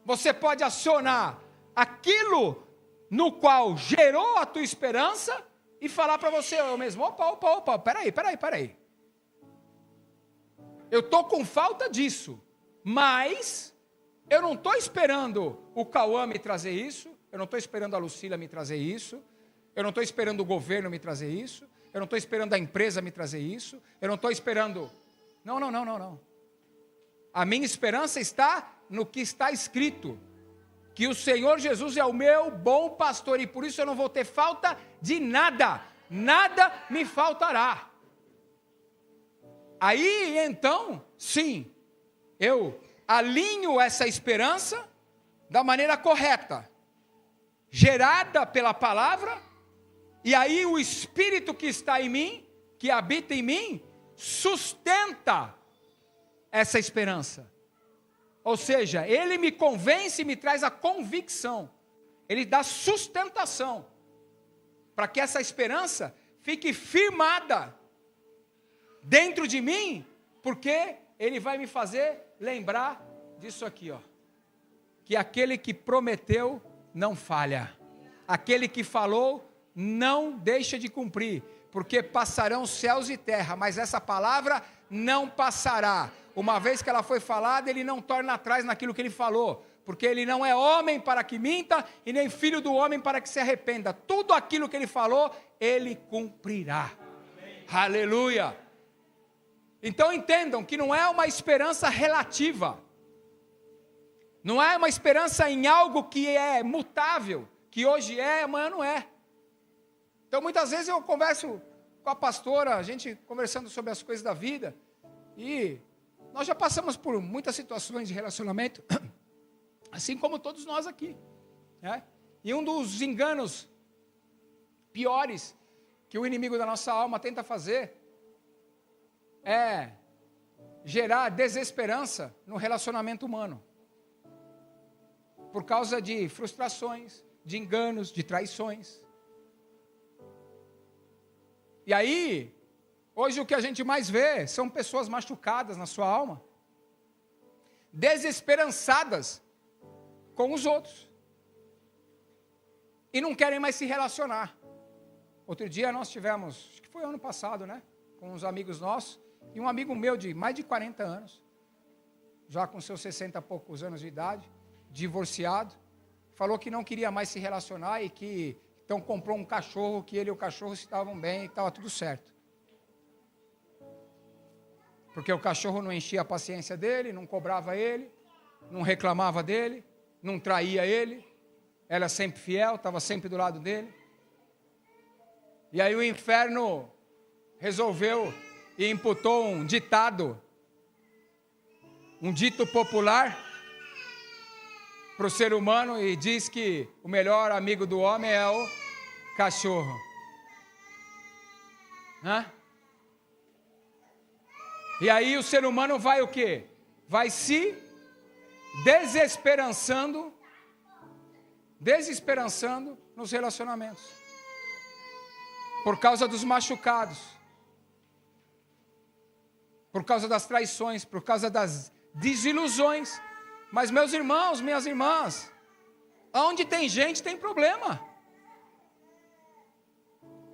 você pode acionar aquilo no qual gerou a tua esperança e falar para você mesmo, opa, peraí. Eu estou com falta disso, mas eu não estou esperando o Cauã me trazer isso, eu não estou esperando a Lucília me trazer isso, eu não estou esperando o governo me trazer isso, eu não estou esperando a empresa me trazer isso, eu não estou esperando... Não. A minha esperança está no que está escrito, que o Senhor Jesus é o meu bom pastor, e por isso eu não vou ter falta de nada, nada me faltará. Aí, então, sim, eu alinho essa esperança da maneira correta, gerada pela palavra, e aí o Espírito que está em mim, que habita em mim, sustenta essa esperança. Ou seja, ele me convence e me traz a convicção, ele dá sustentação, para que essa esperança fique firmada dentro de mim, porque ele vai me fazer lembrar disso aqui, que aquele que prometeu não falha, aquele que falou não deixa de cumprir, porque passarão céus e terra, mas essa palavra não passará. Uma vez que ela foi falada, ele não torna atrás naquilo que ele falou, porque ele não é homem para que minta, e nem filho do homem para que se arrependa. Tudo aquilo que ele falou, ele cumprirá. Amém. Aleluia! Então entendam que não é uma esperança relativa, não é uma esperança em algo que é mutável, que hoje é, amanhã não é. Então muitas vezes eu converso com a pastora, a gente conversando sobre as coisas da vida, e nós já passamos por muitas situações de relacionamento, assim como todos nós aqui, né? E um dos enganos piores que o inimigo da nossa alma tenta fazer é gerar desesperança no relacionamento humano, por causa de frustrações, de enganos, de traições. E aí, hoje o que a gente mais vê são pessoas machucadas na sua alma, desesperançadas com os outros, e não querem mais se relacionar. Outro dia nós tivemos, acho que foi ano passado, né? Com uns amigos nossos, e um amigo meu de mais de 40 anos, já com seus 60 e poucos anos de idade, divorciado, falou que não queria mais se relacionar e que então comprou um cachorro, que ele e o cachorro estavam bem e estava tudo certo. Porque o cachorro não enchia a paciência dele, não cobrava ele, não reclamava dele, não traía ele, era sempre fiel, estava sempre do lado dele. E aí o inferno resolveu e imputou um ditado, um dito popular para o ser humano, e diz que o melhor amigo do homem é o cachorro. Hã? E aí o ser humano vai o quê? Vai se desesperançando nos relacionamentos. Por causa dos machucados. Por causa das traições, por causa das desilusões. Mas meus irmãos, minhas irmãs, onde tem gente tem problema.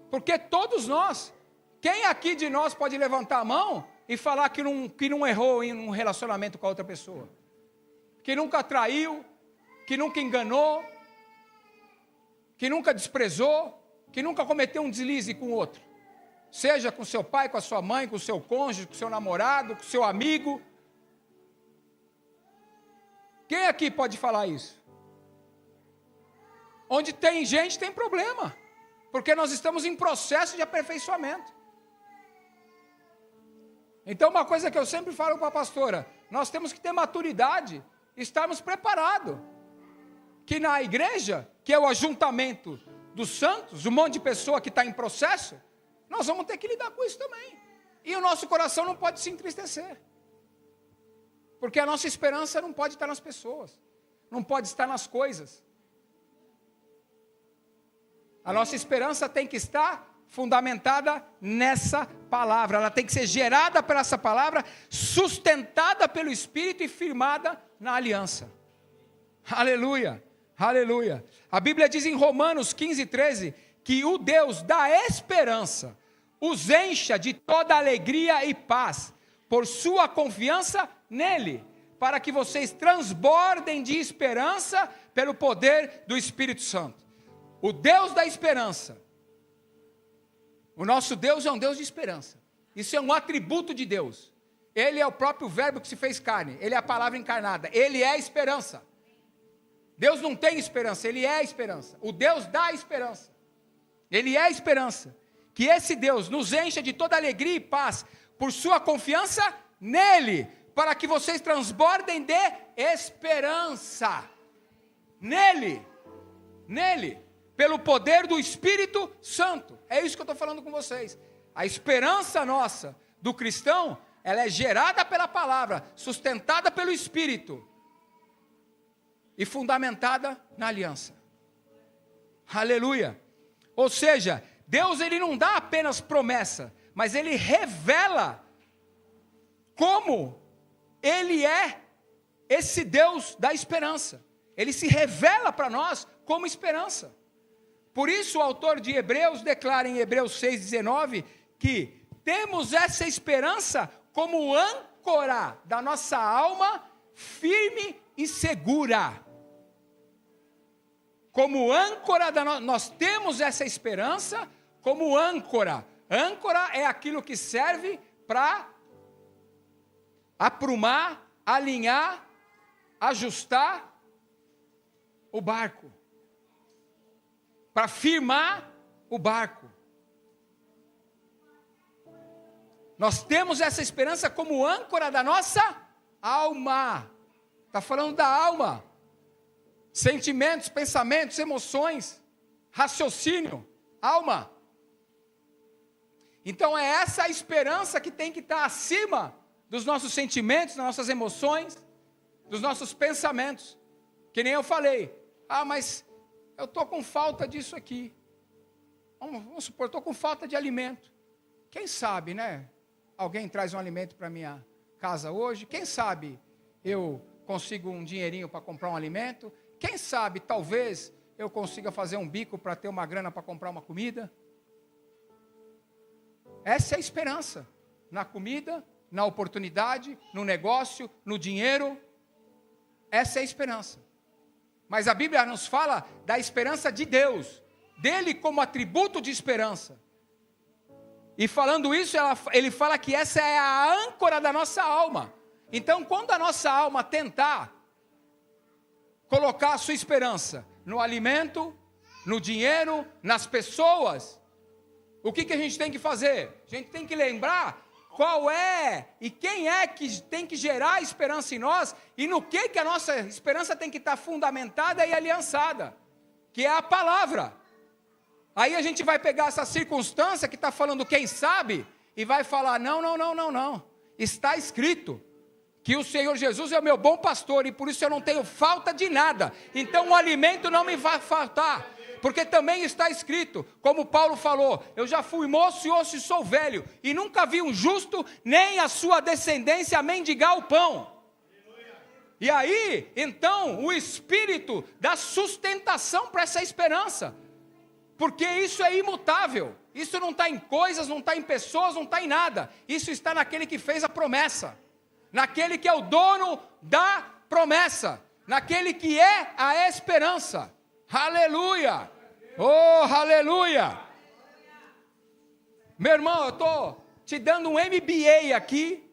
Porque todos nós, quem aqui de nós pode levantar a mão e falar que não errou em um relacionamento com a outra pessoa? Que nunca traiu, que nunca enganou, que nunca desprezou, que nunca cometeu um deslize com o outro. Seja com seu pai, com a sua mãe, com o seu cônjuge, com o seu namorado, com o seu amigo. Quem aqui pode falar isso? Onde tem gente tem problema. Porque nós estamos em processo de aperfeiçoamento. Então uma coisa que eu sempre falo para a pastora, nós temos que ter maturidade, estarmos preparados. Que na igreja, que é o ajuntamento dos santos, um monte de pessoa que está em processo, nós vamos ter que lidar com isso também. E o nosso coração não pode se entristecer. Porque a nossa esperança não pode estar nas pessoas, não pode estar nas coisas. A nossa esperança tem que estar fundamentada nessa palavra, ela tem que ser gerada por essa palavra, sustentada pelo Espírito e firmada na aliança. Aleluia, aleluia. A Bíblia diz em Romanos 15:13, que o Deus da esperança os encha de toda alegria e paz, por sua confiança nele, para que vocês transbordem de esperança pelo poder do Espírito Santo. O Deus da esperança, o nosso Deus é um Deus de esperança, isso é um atributo de Deus, Ele é o próprio verbo que se fez carne, Ele é a palavra encarnada, Ele é a esperança. Deus não tem esperança, Ele é a esperança, o Deus da esperança, Ele é a esperança, que esse Deus nos encha de toda alegria e paz, por sua confiança nele, para que vocês transbordem de esperança, nele, pelo poder do Espírito Santo. É isso que eu estou falando com vocês. A esperança nossa, do cristão, ela é gerada pela palavra, sustentada pelo Espírito, e fundamentada na aliança. Aleluia. Ou seja, Deus ele não dá apenas promessa, mas Ele revela como Ele é esse Deus da esperança. Ele se revela para nós como esperança. Por isso o autor de Hebreus declara em Hebreus 6,19 que temos essa esperança como âncora da nossa alma, firme e segura. Como âncora nós temos essa esperança como âncora. Âncora é aquilo que serve para aprumar, alinhar, ajustar o barco. Para firmar o barco. Nós temos essa esperança como âncora da nossa alma. Está falando da alma. Sentimentos, pensamentos, emoções, raciocínio, alma. Então é essa a esperança que tem que estar acima dos nossos sentimentos, das nossas emoções, dos nossos pensamentos. Que nem eu falei, mas eu estou com falta disso aqui. Vamos supor, estou com falta de alimento. Quem sabe, né? Alguém traz um alimento para minha casa hoje. Quem sabe eu consigo um dinheirinho para comprar um alimento. Quem sabe, talvez, eu consiga fazer um bico para ter uma grana para comprar uma comida. Essa é a esperança. Na comida, na oportunidade, no negócio, no dinheiro. Essa é a esperança. Mas a Bíblia nos fala da esperança de Deus, dele como atributo de esperança. E falando isso, ele fala que essa é a âncora da nossa alma. Então, quando a nossa alma tentar colocar a sua esperança no alimento, no dinheiro, nas pessoas, o que a gente tem que fazer? A gente tem que lembrar qual é e quem é que tem que gerar a esperança em nós e no que a nossa esperança tem que estar fundamentada e aliançada, que é a palavra. Aí a gente vai pegar essa circunstância que está falando quem sabe e vai falar, não, está escrito que o Senhor Jesus é o meu bom pastor e por isso eu não tenho falta de nada, então o alimento não me vai faltar, porque também está escrito, como Paulo falou, eu já fui moço e hoje sou velho, e nunca vi um justo, nem a sua descendência mendigar o pão. E aí, então, o Espírito dá sustentação para essa esperança, porque isso é imutável, isso não está em coisas, não está em pessoas, não está em nada, isso está naquele que fez a promessa, naquele que é o dono da promessa, naquele que é a esperança. Aleluia! Oh, aleluia! Meu irmão, eu estou te dando um MBA aqui,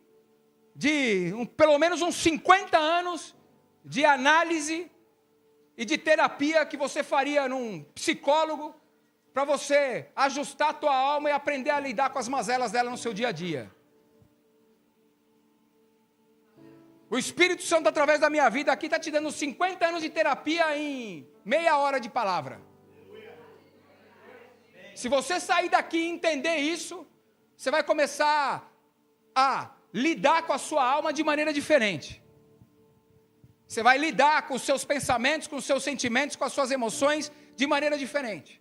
de pelo menos uns 50 anos de análise e de terapia que você faria num psicólogo, para você ajustar a tua alma e aprender a lidar com as mazelas dela no seu dia a dia. O Espírito Santo, através da minha vida aqui, está te dando 50 anos de terapia em meia hora de palavra. Se você sair daqui e entender isso, você vai começar a lidar com a sua alma de maneira diferente. Você vai lidar com os seus pensamentos, com os seus sentimentos, com as suas emoções de maneira diferente.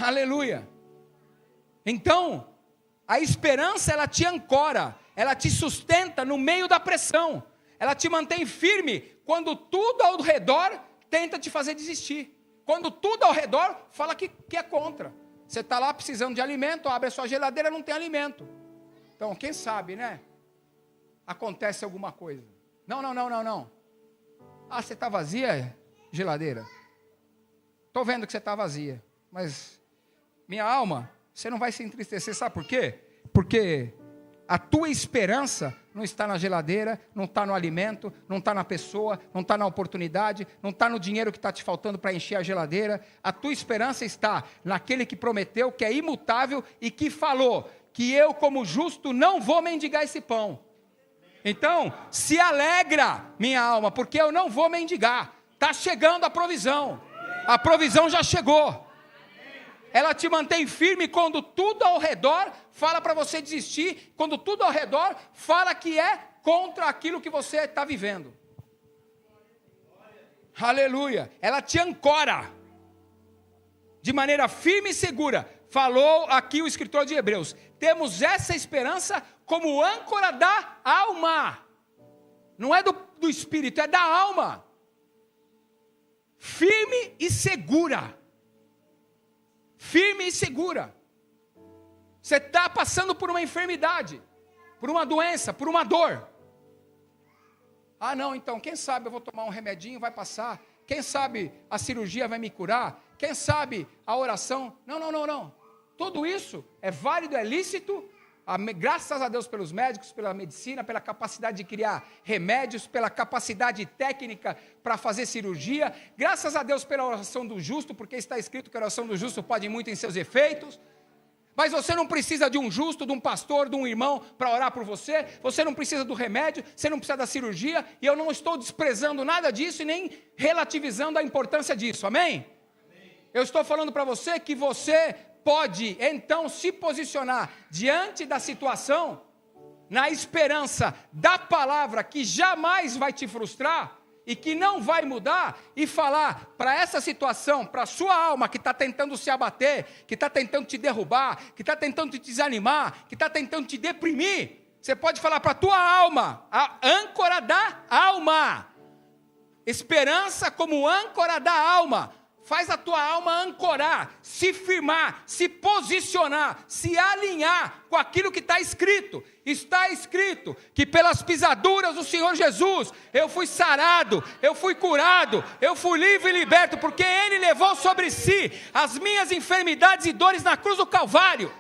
Aleluia! Então, a esperança, ela te ancora, ela te sustenta no meio da pressão, ela te mantém firme quando tudo ao redor tenta te fazer desistir, quando tudo ao redor fala que é contra. Você está lá precisando de alimento, abre a sua geladeira, não tem alimento. Então, quem sabe, né? Acontece alguma coisa. Não. Ah, você está vazia, geladeira? Estou vendo que você está vazia, mas minha alma, você não vai se entristecer, sabe por quê? Porque a tua esperança não está na geladeira, não está no alimento, não está na pessoa, não está na oportunidade, não está no dinheiro que está te faltando para encher a geladeira. A tua esperança está naquele que prometeu, que é imutável e que falou que eu, como justo, não vou mendigar esse pão. Então, se alegra, minha alma, porque eu não vou mendigar. Está chegando a provisão já chegou. Ela te mantém firme quando tudo ao redor fala para você desistir, quando tudo ao redor fala que é contra aquilo que você está vivendo. Aleluia! Ela te ancora de maneira firme e segura. Falou aqui o escritor de Hebreus. Temos essa esperança como âncora da alma. Não é do espírito, é da alma. Firme e segura. Firme e segura. Você está passando por uma enfermidade, por uma doença, por uma dor. Ah, não, então, quem sabe eu vou tomar um remedinho, vai passar. Quem sabe a cirurgia vai me curar. Quem sabe a oração. Não. Tudo isso é válido, é lícito. Graças a Deus pelos médicos, pela medicina, pela capacidade de criar remédios, pela capacidade técnica para fazer cirurgia. Graças a Deus pela oração do justo, porque está escrito que a oração do justo pode muito em seus efeitos. Mas você não precisa de um justo, de um pastor, de um irmão para orar por você. Você não precisa do remédio, você não precisa da cirurgia. E eu não estou desprezando nada disso e nem relativizando a importância disso. Amém? Eu estou falando para você que você pode, então, se posicionar diante da situação, na esperança da palavra que jamais vai te frustrar, e que não vai mudar, e falar para essa situação, para a sua alma que está tentando se abater, que está tentando te derrubar, que está tentando te desanimar, que está tentando te deprimir, você pode falar para a tua alma, a âncora da alma. Esperança como âncora da alma. Faz a tua alma ancorar, se firmar, se posicionar, se alinhar com aquilo que está escrito. Está escrito que pelas pisaduras do Senhor Jesus, eu fui sarado, eu fui curado, eu fui livre e liberto, porque Ele levou sobre si as minhas enfermidades e dores na cruz do Calvário.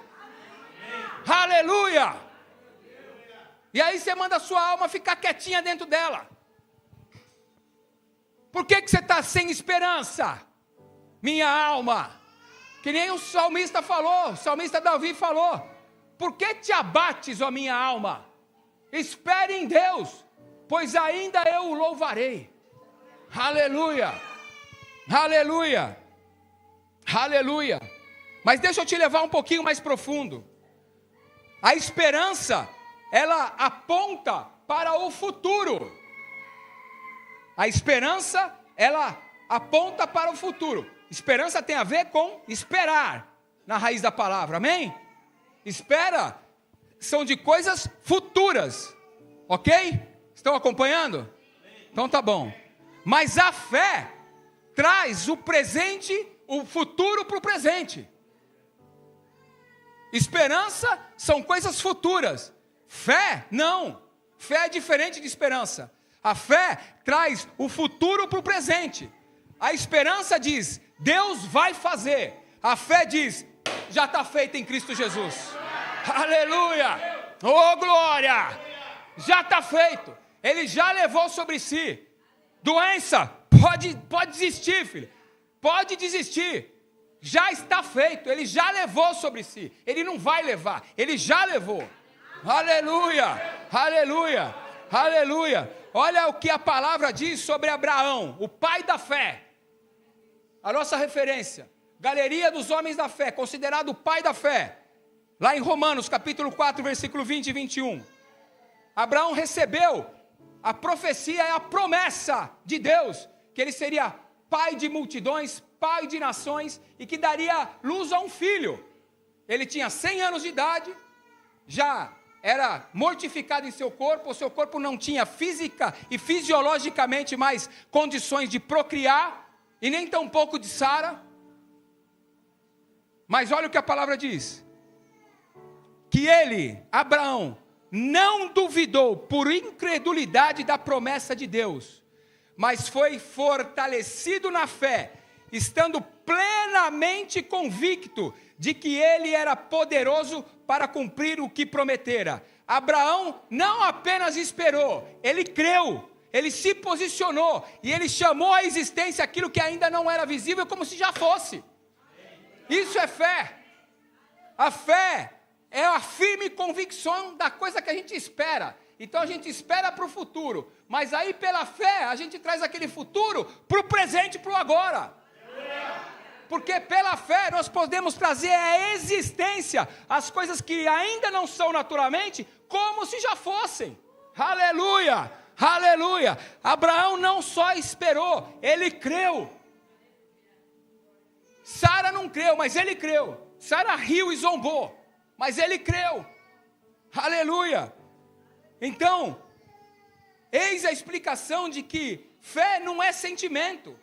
Aleluia! E aí você manda a sua alma ficar quietinha dentro dela. Por que você está sem esperança? Minha alma, que nem o salmista falou, o salmista Davi falou, por que te abates, ó minha alma? Espere em Deus, pois ainda eu o louvarei. Aleluia, aleluia, aleluia. Mas deixa eu te levar um pouquinho mais profundo. A esperança, ela aponta para o futuro. A esperança, ela aponta para o futuro. Esperança tem a ver com esperar, na raiz da palavra, amém? Espera são de coisas futuras, ok? Estão acompanhando? Então tá bom. Mas a fé traz o presente, o futuro para o presente. Esperança são coisas futuras. Fé, não. Fé é diferente de esperança. A fé traz o futuro para o presente. A esperança diz, Deus vai fazer. A fé diz, já está feito em Cristo Jesus. Aleluia! Oh glória! Já está feito. Ele já levou sobre si. Doença, pode desistir, filho. Pode desistir. Já está feito. Ele já levou sobre si. Ele não vai levar. Ele já levou. Aleluia! Aleluia! Aleluia! Olha o que a palavra diz sobre Abraão, o pai da fé. A nossa referência, Galeria dos Homens da Fé, considerado o pai da fé, lá em Romanos, capítulo 4, versículo 20 e 21. Abraão recebeu a profecia e a promessa de Deus, que ele seria pai de multidões, pai de nações, e que daria luz a um filho. Ele tinha 100 anos de idade, já era mortificado em seu corpo, o seu corpo não tinha física e fisiologicamente mais condições de procriar, e nem tampouco de Sara. Mas olha o que a palavra diz, que ele, Abraão, não duvidou por incredulidade da promessa de Deus, mas foi fortalecido na fé, estando plenamente convicto de que ele era poderoso para cumprir o que prometera. Abraão não apenas esperou, ele creu, ele se posicionou, e ele chamou à existência aquilo que ainda não era visível, como se já fosse. Isso é fé. A fé é a firme convicção da coisa que a gente espera. Então a gente espera para o futuro, mas aí pela fé a gente traz aquele futuro para o presente e para o agora. Porque pela fé nós podemos trazer à existência as coisas que ainda não são naturalmente, como se já fossem. Aleluia, aleluia. Abraão não só esperou, ele creu. Sara não creu, mas ele creu. Sara riu e zombou, mas ele creu. Aleluia. Então, eis a explicação de que fé não é sentimento.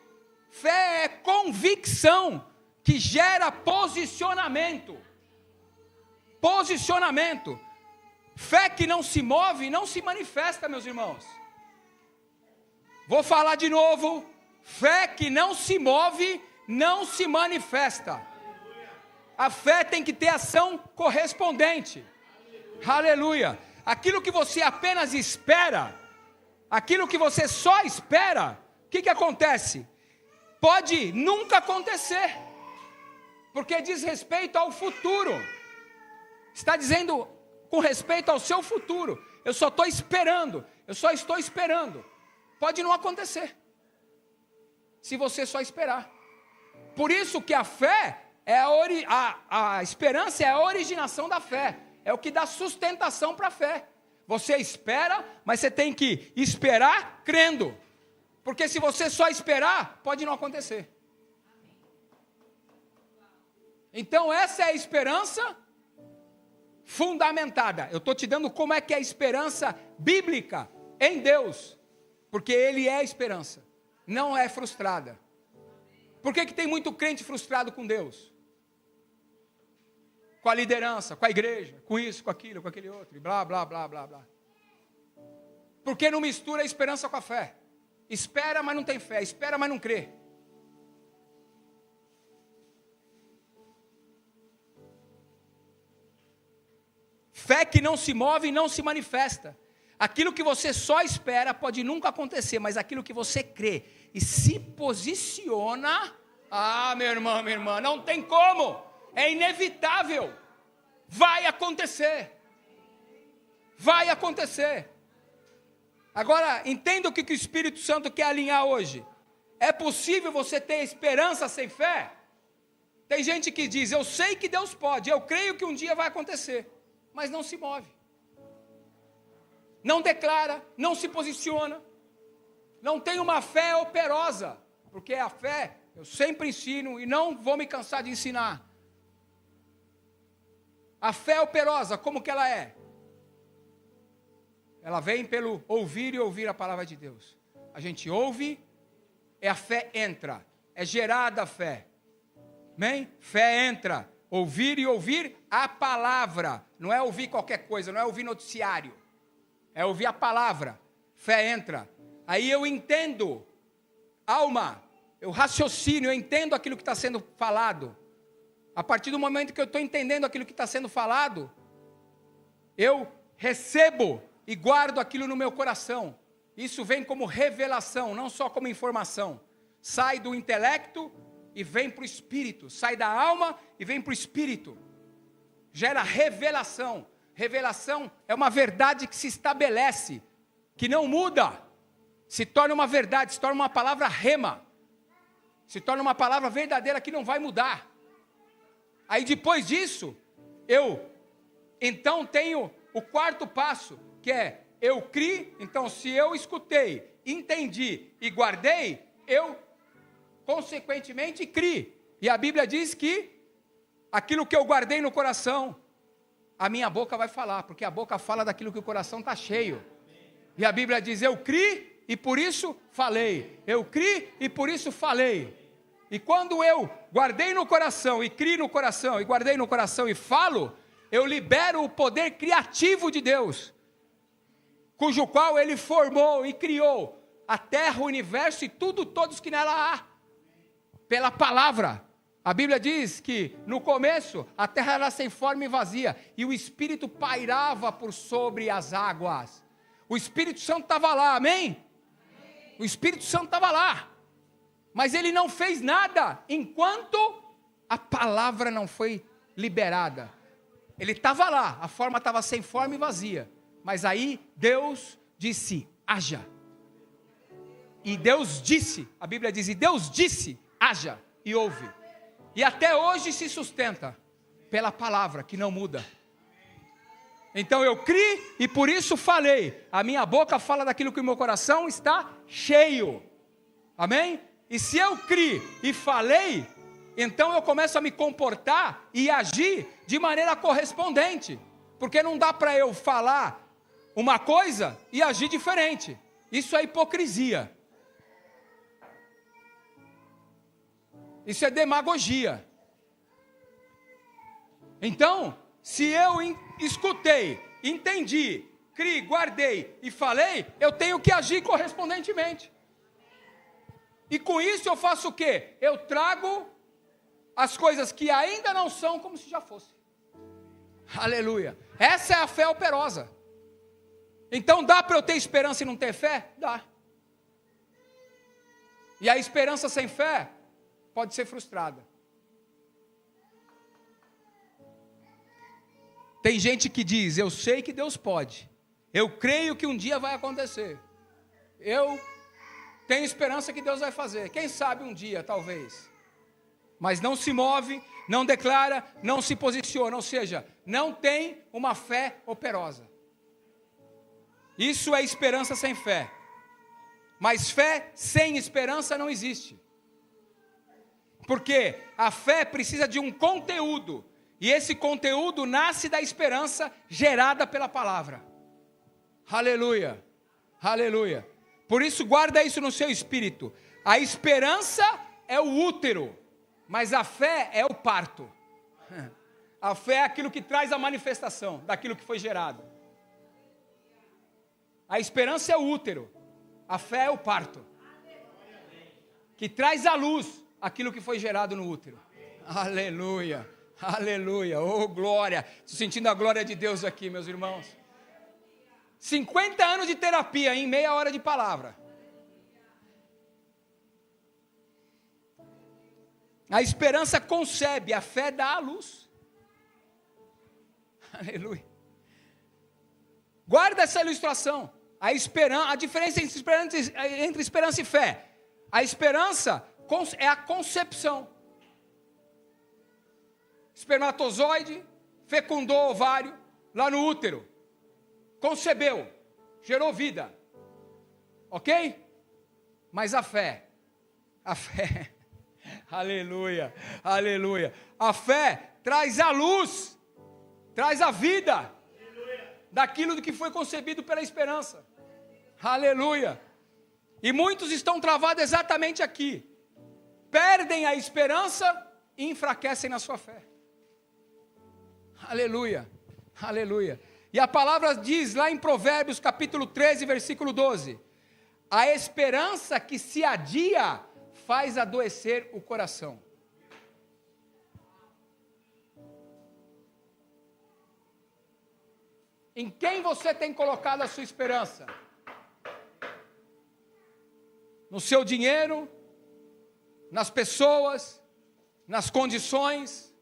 Fé é convicção que gera posicionamento. Posicionamento. Fé que não se move, não se manifesta, meus irmãos. Vou falar de novo. Fé que não se move, não se manifesta. A fé tem que ter ação correspondente. Aleluia. Aquilo que você apenas espera, aquilo que você só espera, o que acontece? Pode nunca acontecer, porque diz respeito ao futuro. Está dizendo com respeito ao seu futuro. Eu só estou esperando, eu só estou esperando. Pode não acontecer, se você só esperar. Por isso que a fé, a esperança é a originação da fé. É o que dá sustentação para a fé. Você espera, mas você tem que esperar crendo. Porque se você só esperar, pode não acontecer. Então essa é a esperança fundamentada. Eu estou te dando como é que é a esperança bíblica em Deus. Porque Ele é a esperança, não é frustrada. Por que tem muito crente frustrado com Deus? Com a liderança, com a igreja, com isso, com aquilo, com aquele outro, e blá, blá, blá, blá, blá. Porque não mistura a esperança com a fé. Espera, mas não tem fé. Espera, mas não crê. Fé que não se move e não se manifesta. Aquilo que você só espera pode nunca acontecer, mas aquilo que você crê e se posiciona, meu irmão, minha irmã, não tem como, é inevitável, vai acontecer. Vai acontecer. Agora, entenda o que o Espírito Santo quer alinhar hoje. É possível você ter esperança sem fé? Tem gente que diz, eu sei que Deus pode, eu creio que um dia vai acontecer, mas não se move. Não declara, não se posiciona, não tem uma fé operosa, porque a fé, eu sempre ensino e não vou me cansar de ensinar. A fé operosa, como que ela é? Ela vem pelo ouvir e ouvir a palavra de Deus. A gente ouve, a fé entra, é gerada a fé. Amém? Fé entra, ouvir e ouvir a palavra, não é ouvir qualquer coisa, não é ouvir noticiário, é ouvir a palavra, fé entra, aí eu entendo, alma, eu raciocínio, eu entendo aquilo que está sendo falado, a partir do momento que eu estou entendendo aquilo que está sendo falado, eu recebo e guardo aquilo no meu coração, isso vem como revelação, não só como informação, sai do intelecto e vem para o espírito, sai da alma e vem para o espírito, gera revelação. Revelação é uma verdade que se estabelece, que não muda, se torna uma verdade, se torna uma palavra rema, se torna uma palavra verdadeira que não vai mudar. Aí depois disso, eu então tenho o quarto passo, que é, eu criei, então se eu escutei, entendi e guardei, eu consequentemente criei. E a Bíblia diz que aquilo que eu guardei no coração, a minha boca vai falar, porque a boca fala daquilo que o coração está cheio. E a Bíblia diz, eu criei e por isso falei. Eu criei e por isso falei. E quando eu guardei no coração, e criei no coração, e guardei no coração e falo, eu libero o poder criativo de Deus, cujo qual Ele formou e criou a terra, o universo e tudo, todos que nela há, pela palavra. A Bíblia diz que no começo a terra era sem forma e vazia, e o Espírito pairava por sobre as águas. O Espírito Santo estava lá, amém? O Espírito Santo estava lá, mas ele não fez nada enquanto a palavra não foi liberada. Ele estava lá, a forma estava sem forma e vazia, mas aí Deus disse, haja. E Deus disse, a Bíblia diz, e Deus disse, haja, e ouve. E até hoje se sustenta pela palavra que não muda. Então eu criei e por isso falei. A minha boca fala daquilo que o meu coração está cheio. Amém? E se eu criei e falei, então eu começo a me comportar e agir de maneira correspondente. Porque não dá para eu falar uma coisa e agir diferente. Isso é hipocrisia. Isso é demagogia. Então, se eu escutei, entendi, criei, guardei e falei, eu tenho que agir correspondentemente. E com isso eu faço o quê? Eu trago as coisas que ainda não são como se já fosse. Aleluia. Essa é a fé operosa. Então dá para eu ter esperança e não ter fé? Dá. E a esperança sem fé pode ser frustrada. Tem gente que diz, eu sei que Deus pode, eu creio que um dia vai acontecer, eu tenho esperança que Deus vai fazer, quem sabe um dia, talvez, mas não se move, não declara, não se posiciona, ou seja, não tem uma fé operosa. Isso é esperança sem fé. Mas fé sem esperança não existe. Porque a fé precisa de um conteúdo. E esse conteúdo nasce da esperança gerada pela palavra. Aleluia. Aleluia. Por isso guarda isso no seu espírito. A esperança é o útero, mas a fé é o parto. A fé é aquilo que traz a manifestação daquilo que foi gerado. A esperança é o útero, a fé é o parto, que traz à luz aquilo que foi gerado no útero. Aleluia, aleluia, oh glória. Estou sentindo a glória de Deus aqui, meus irmãos. 50 anos de terapia em meia hora de palavra. A esperança concebe, a fé dá à luz. Aleluia. Guarda essa ilustração. A diferença entre esperança e fé. A esperança é a concepção. Espermatozoide fecundou o ovário lá no útero. Concebeu, gerou vida. Ok? Mas a fé, aleluia, aleluia. A fé traz a luz, traz a vida daquilo que foi concebido pela esperança. Aleluia. E muitos estão travados exatamente aqui. Perdem a esperança e enfraquecem na sua fé. Aleluia, aleluia. E a palavra diz lá em Provérbios capítulo 13, versículo 12: a esperança que se adia faz adoecer o coração. Em quem você tem colocado a sua esperança? No seu dinheiro? Nas pessoas? Nas condições?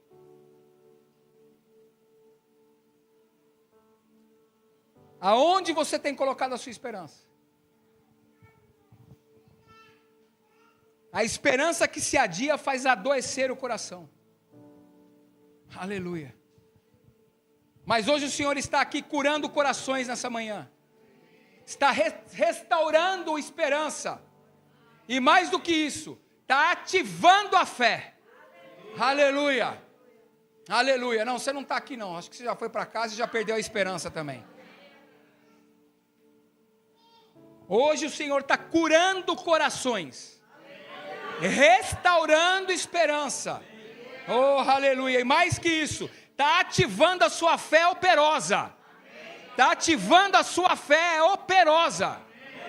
Aonde você tem colocado a sua esperança? A esperança que se adia faz adoecer o coração. Aleluia. Mas hoje o Senhor está aqui curando corações nessa manhã. Está restaurando esperança. E mais do que isso, está ativando a fé. Aleluia. Aleluia. Não, você não está aqui não. Acho que você já foi para casa e já perdeu a esperança também. Hoje o Senhor está curando corações. Restaurando esperança. Oh, aleluia. E mais que isso, está ativando a sua fé operosa. Está ativando a sua fé operosa.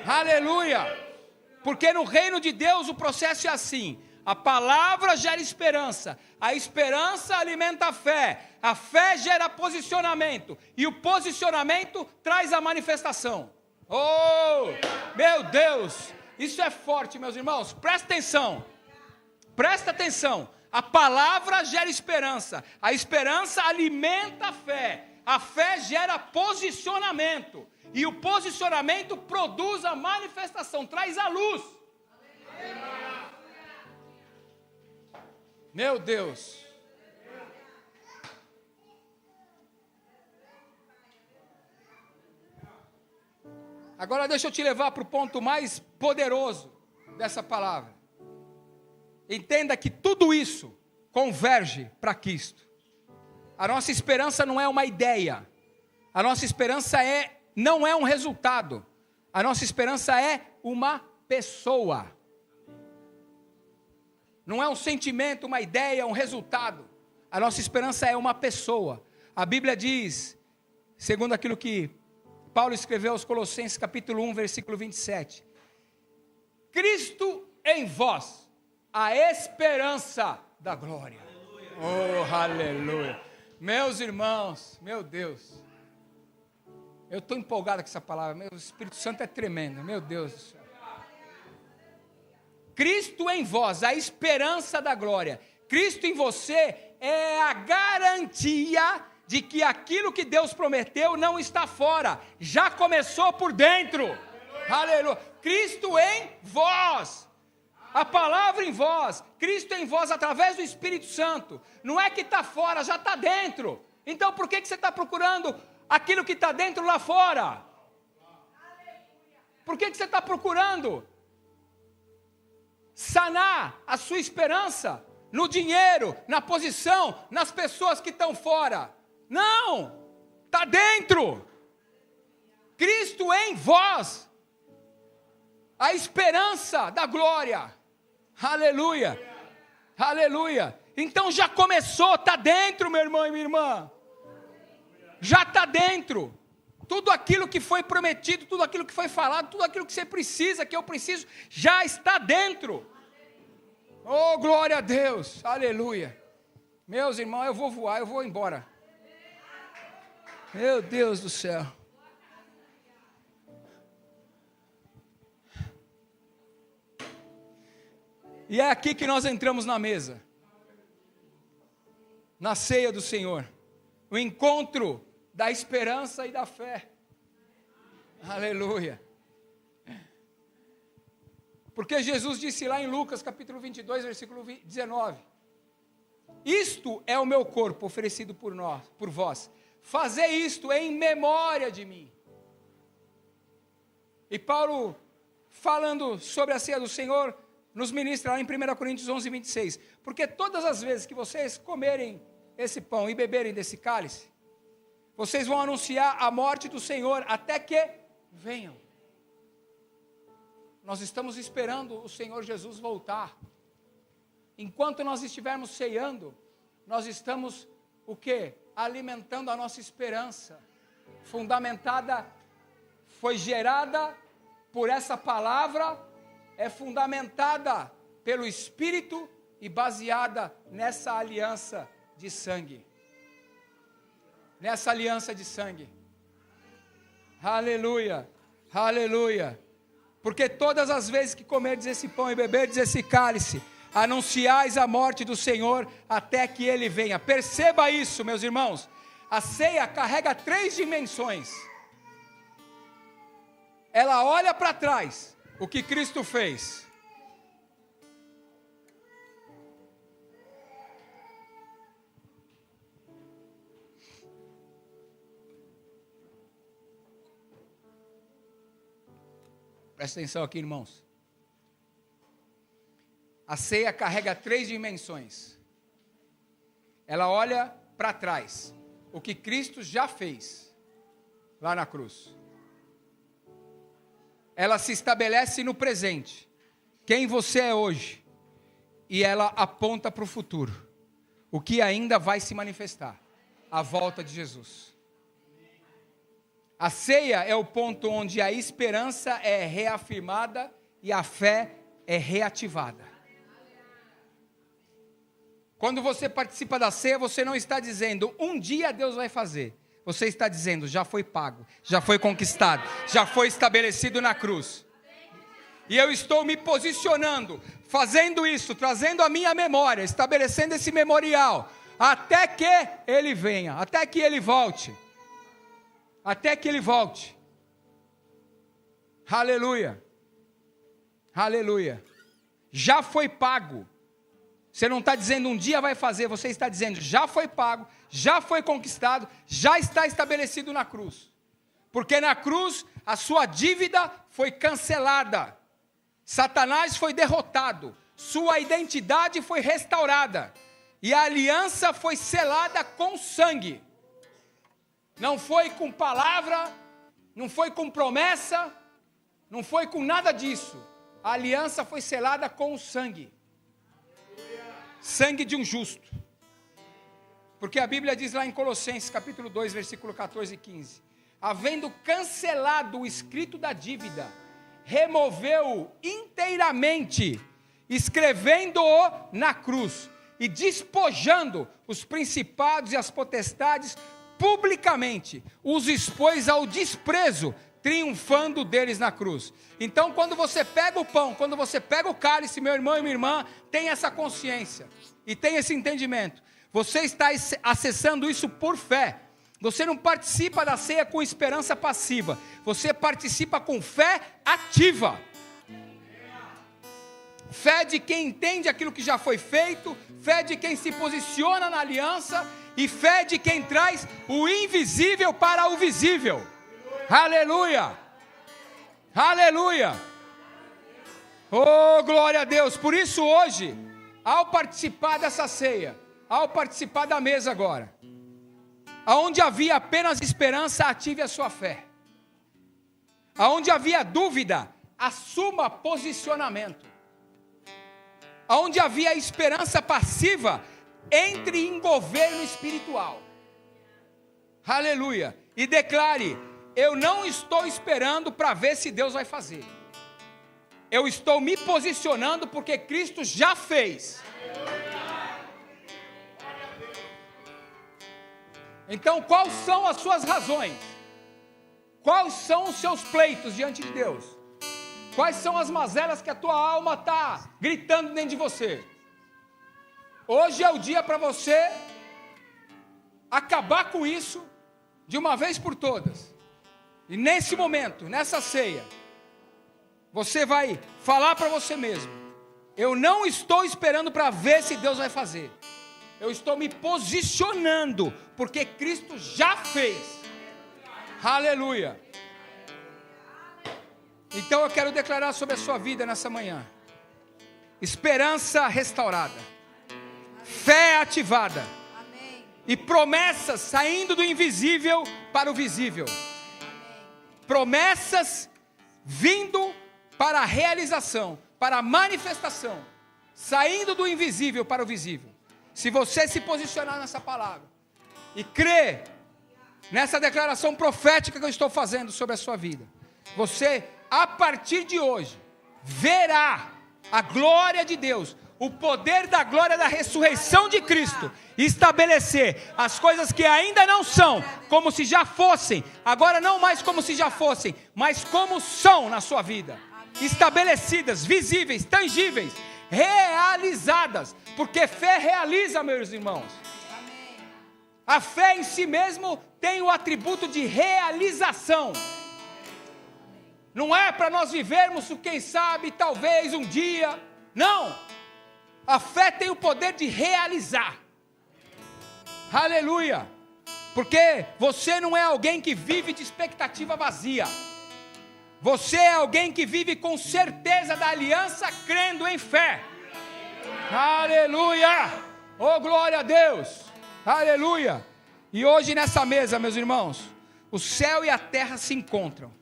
Aleluia. Porque no reino de Deus o processo é assim. A palavra gera esperança. A esperança alimenta a fé gera posicionamento. E o posicionamento traz a manifestação. Oh, meu Deus. Isso é forte, meus irmãos. Presta atenção. Presta atenção. A palavra gera esperança. A esperança alimenta a fé gera posicionamento. E o posicionamento produz a manifestação, traz a luz. Meu Deus. Agora deixa eu te levar para o ponto mais poderoso dessa palavra. Entenda que tudo isso converge para Cristo. A nossa esperança não é uma ideia. A nossa esperança não é um resultado. A nossa esperança é uma pessoa. Não é um sentimento, uma ideia, um resultado. A nossa esperança é uma pessoa. A Bíblia diz, segundo aquilo que Paulo escreveu aos Colossenses capítulo 1, versículo 27. Cristo em vós, a esperança da glória. Oh, aleluia. Meus irmãos, meu Deus. Eu estou empolgado com essa palavra. Meu Espírito Santo é tremendo. Meu Deus do céu. Cristo em vós, a esperança da glória. Cristo em você é a garantia de que aquilo que Deus prometeu não está fora. Já começou por dentro. Aleluia. Cristo em vós. A palavra em vós. Cristo em vós através do Espírito Santo. Não é que está fora, já está dentro. Então por que você está procurando aquilo que está dentro lá fora? Por que você está procurando sanar a sua esperança no dinheiro, na posição, nas pessoas que estão fora. Não! Está dentro. Cristo em vós. A esperança da glória. Aleluia. Aleluia. Então já começou, está dentro, meu irmão e minha irmã. Já está dentro. Tudo aquilo que foi prometido, tudo aquilo que foi falado, tudo aquilo que você precisa, que eu preciso, já está dentro. Oh, glória a Deus. Aleluia. Meus irmãos, eu vou voar, eu vou embora. Meu Deus do céu. E é aqui que nós entramos na mesa. Na ceia do Senhor. O encontro da esperança e da fé. Aleluia. Porque Jesus disse lá em Lucas capítulo 22, versículo 19. Isto é o meu corpo oferecido por vós. Fazei isto em memória de mim. E Paulo, falando sobre a ceia do Senhor, nos ministra lá em 1 Coríntios 11, 26. Porque todas as vezes que vocês comerem esse pão e beberem desse cálice, vocês vão anunciar a morte do Senhor até que venham. Nós estamos esperando o Senhor Jesus voltar. Enquanto nós estivermos ceando, nós estamos, o quê? Alimentando a nossa esperança. Fundamentada, foi gerada por essa palavra, é fundamentada pelo Espírito e baseada nessa aliança de sangue. Nessa aliança de sangue. Aleluia, aleluia. Porque todas as vezes que comerdes esse pão e beberdes esse cálice, anunciais a morte do Senhor até que Ele venha. Perceba isso, meus irmãos. A ceia carrega 3 dimensões. Ela olha para trás, o que Cristo fez. Presta atenção aqui, irmãos. A ceia carrega 3 dimensões. Ela olha para trás, o que Cristo já fez lá na cruz. Ela se estabelece no presente, quem você é hoje, e ela aponta para o futuro, o que ainda vai se manifestar, a volta de Jesus. A ceia é o ponto onde a esperança é reafirmada e a fé é reativada. Quando você participa da ceia, você não está dizendo, um dia Deus vai fazer. Você está dizendo, já foi pago, já foi conquistado, já foi estabelecido na cruz. E eu estou me posicionando, fazendo isso, trazendo a minha memória, estabelecendo esse memorial, até que Ele venha, até que Ele volte. Até que Ele volte. Aleluia. Aleluia. Já foi pago. Você não está dizendo um dia vai fazer, você está dizendo já foi pago, já foi conquistado, já está estabelecido na cruz. Porque na cruz a sua dívida foi cancelada. Satanás foi derrotado. Sua identidade foi restaurada. E a aliança foi selada com sangue. Não foi com palavra, não foi com promessa, não foi com nada disso. A aliança foi selada com o sangue. Sangue de um justo. Porque a Bíblia diz lá em Colossenses capítulo 2, versículo 14 e 15. Havendo cancelado o escrito da dívida, removeu-o inteiramente, escrevendo-o na cruz e despojando os principados e as potestades publicamente, os expôs ao desprezo, triunfando deles na cruz. Então, quando você pega o pão, quando você pega o cálice, meu irmão e minha irmã, tem essa consciência e tem esse entendimento. Você está acessando isso por fé. Você não participa da ceia com esperança passiva. Você participa com fé ativa. Fé de quem entende aquilo que já foi feito, fé de quem se posiciona na aliança e fé de quem traz o invisível para o visível. Aleluia! Aleluia! Oh, glória a Deus. Por isso hoje, ao participar dessa ceia, ao participar da mesa agora, aonde havia apenas esperança, ative a sua fé. Aonde havia dúvida, assuma posicionamento. Aonde havia esperança passiva, entre em governo espiritual. Aleluia. E declare: eu não estou esperando para ver se Deus vai fazer. Eu estou me posicionando porque Cristo já fez. Então, quais são as suas razões? Quais são os seus pleitos diante de Deus? Quais são as mazelas que a tua alma está gritando dentro de você? Hoje é o dia para você acabar com isso de uma vez por todas. E nesse momento, nessa ceia, você vai falar para você mesmo: eu não estou esperando para ver se Deus vai fazer. Eu estou me posicionando, porque Cristo já fez. Aleluia. Então eu quero declarar sobre a sua vida nessa manhã: esperança restaurada, fé ativada, e promessas saindo do invisível para o visível. Promessas vindo para a realização, para a manifestação, saindo do invisível para o visível. Se você se posicionar nessa palavra e crer nessa declaração profética que eu estou fazendo sobre a sua vida, você, a partir de hoje, verá a glória de Deus, o poder da glória da ressurreição de Cristo, estabelecer as coisas que ainda não são, como se já fossem, agora não mais como se já fossem, mas como são na sua vida, estabelecidas, visíveis, tangíveis, realizadas, porque fé realiza, meus irmãos. A fé em si mesmo tem o atributo de realização. Não é para nós vivermos o quem sabe, talvez um dia. Não. A fé tem o poder de realizar. Aleluia. Porque você não é alguém que vive de expectativa vazia. Você é alguém que vive com certeza da aliança, crendo em fé. Aleluia. Oh, glória a Deus. Aleluia. E hoje nessa mesa, meus irmãos, o céu e a terra se encontram.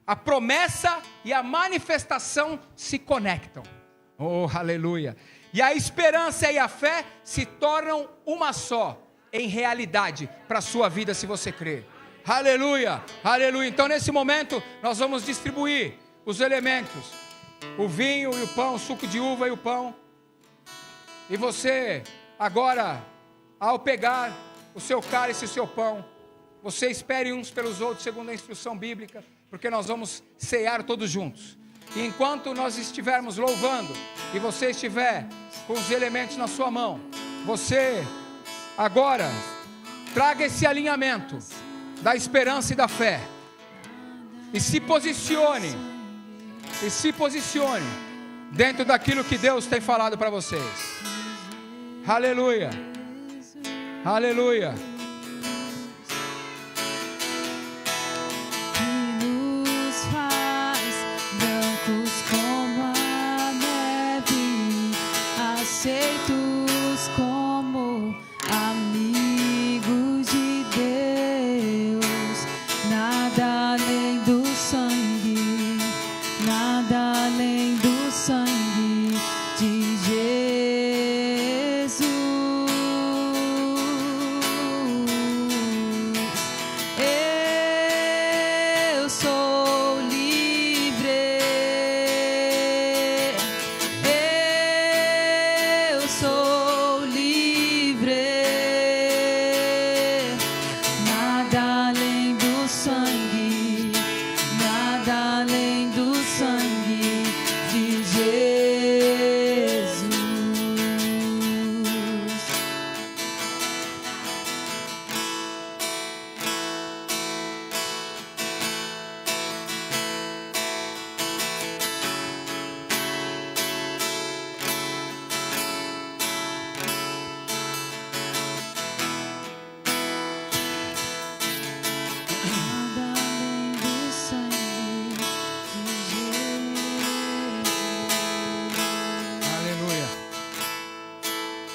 A promessa e a manifestação se conectam. Oh, aleluia. E a esperança e a fé se tornam uma só, em realidade, para a sua vida, se você crer. Aleluia, aleluia. Então nesse momento nós vamos distribuir os elementos: o vinho e o pão, o suco de uva e o pão. E você agora, ao pegar o seu cálice e o seu pão, você espere uns pelos outros segundo a instrução bíblica, porque nós vamos cear todos juntos. E enquanto nós estivermos louvando e você estiver com os elementos na sua mão, você agora traga esse alinhamento da esperança e da fé, e se posicione dentro daquilo que Deus tem falado para vocês. Aleluia, aleluia. Aceitos como amigos de Deus, nada além do sangue, nada além do sangue de Jesus. Eu sou livre. Sou livre, nada além do sangue, nada além do sangue de Jesus.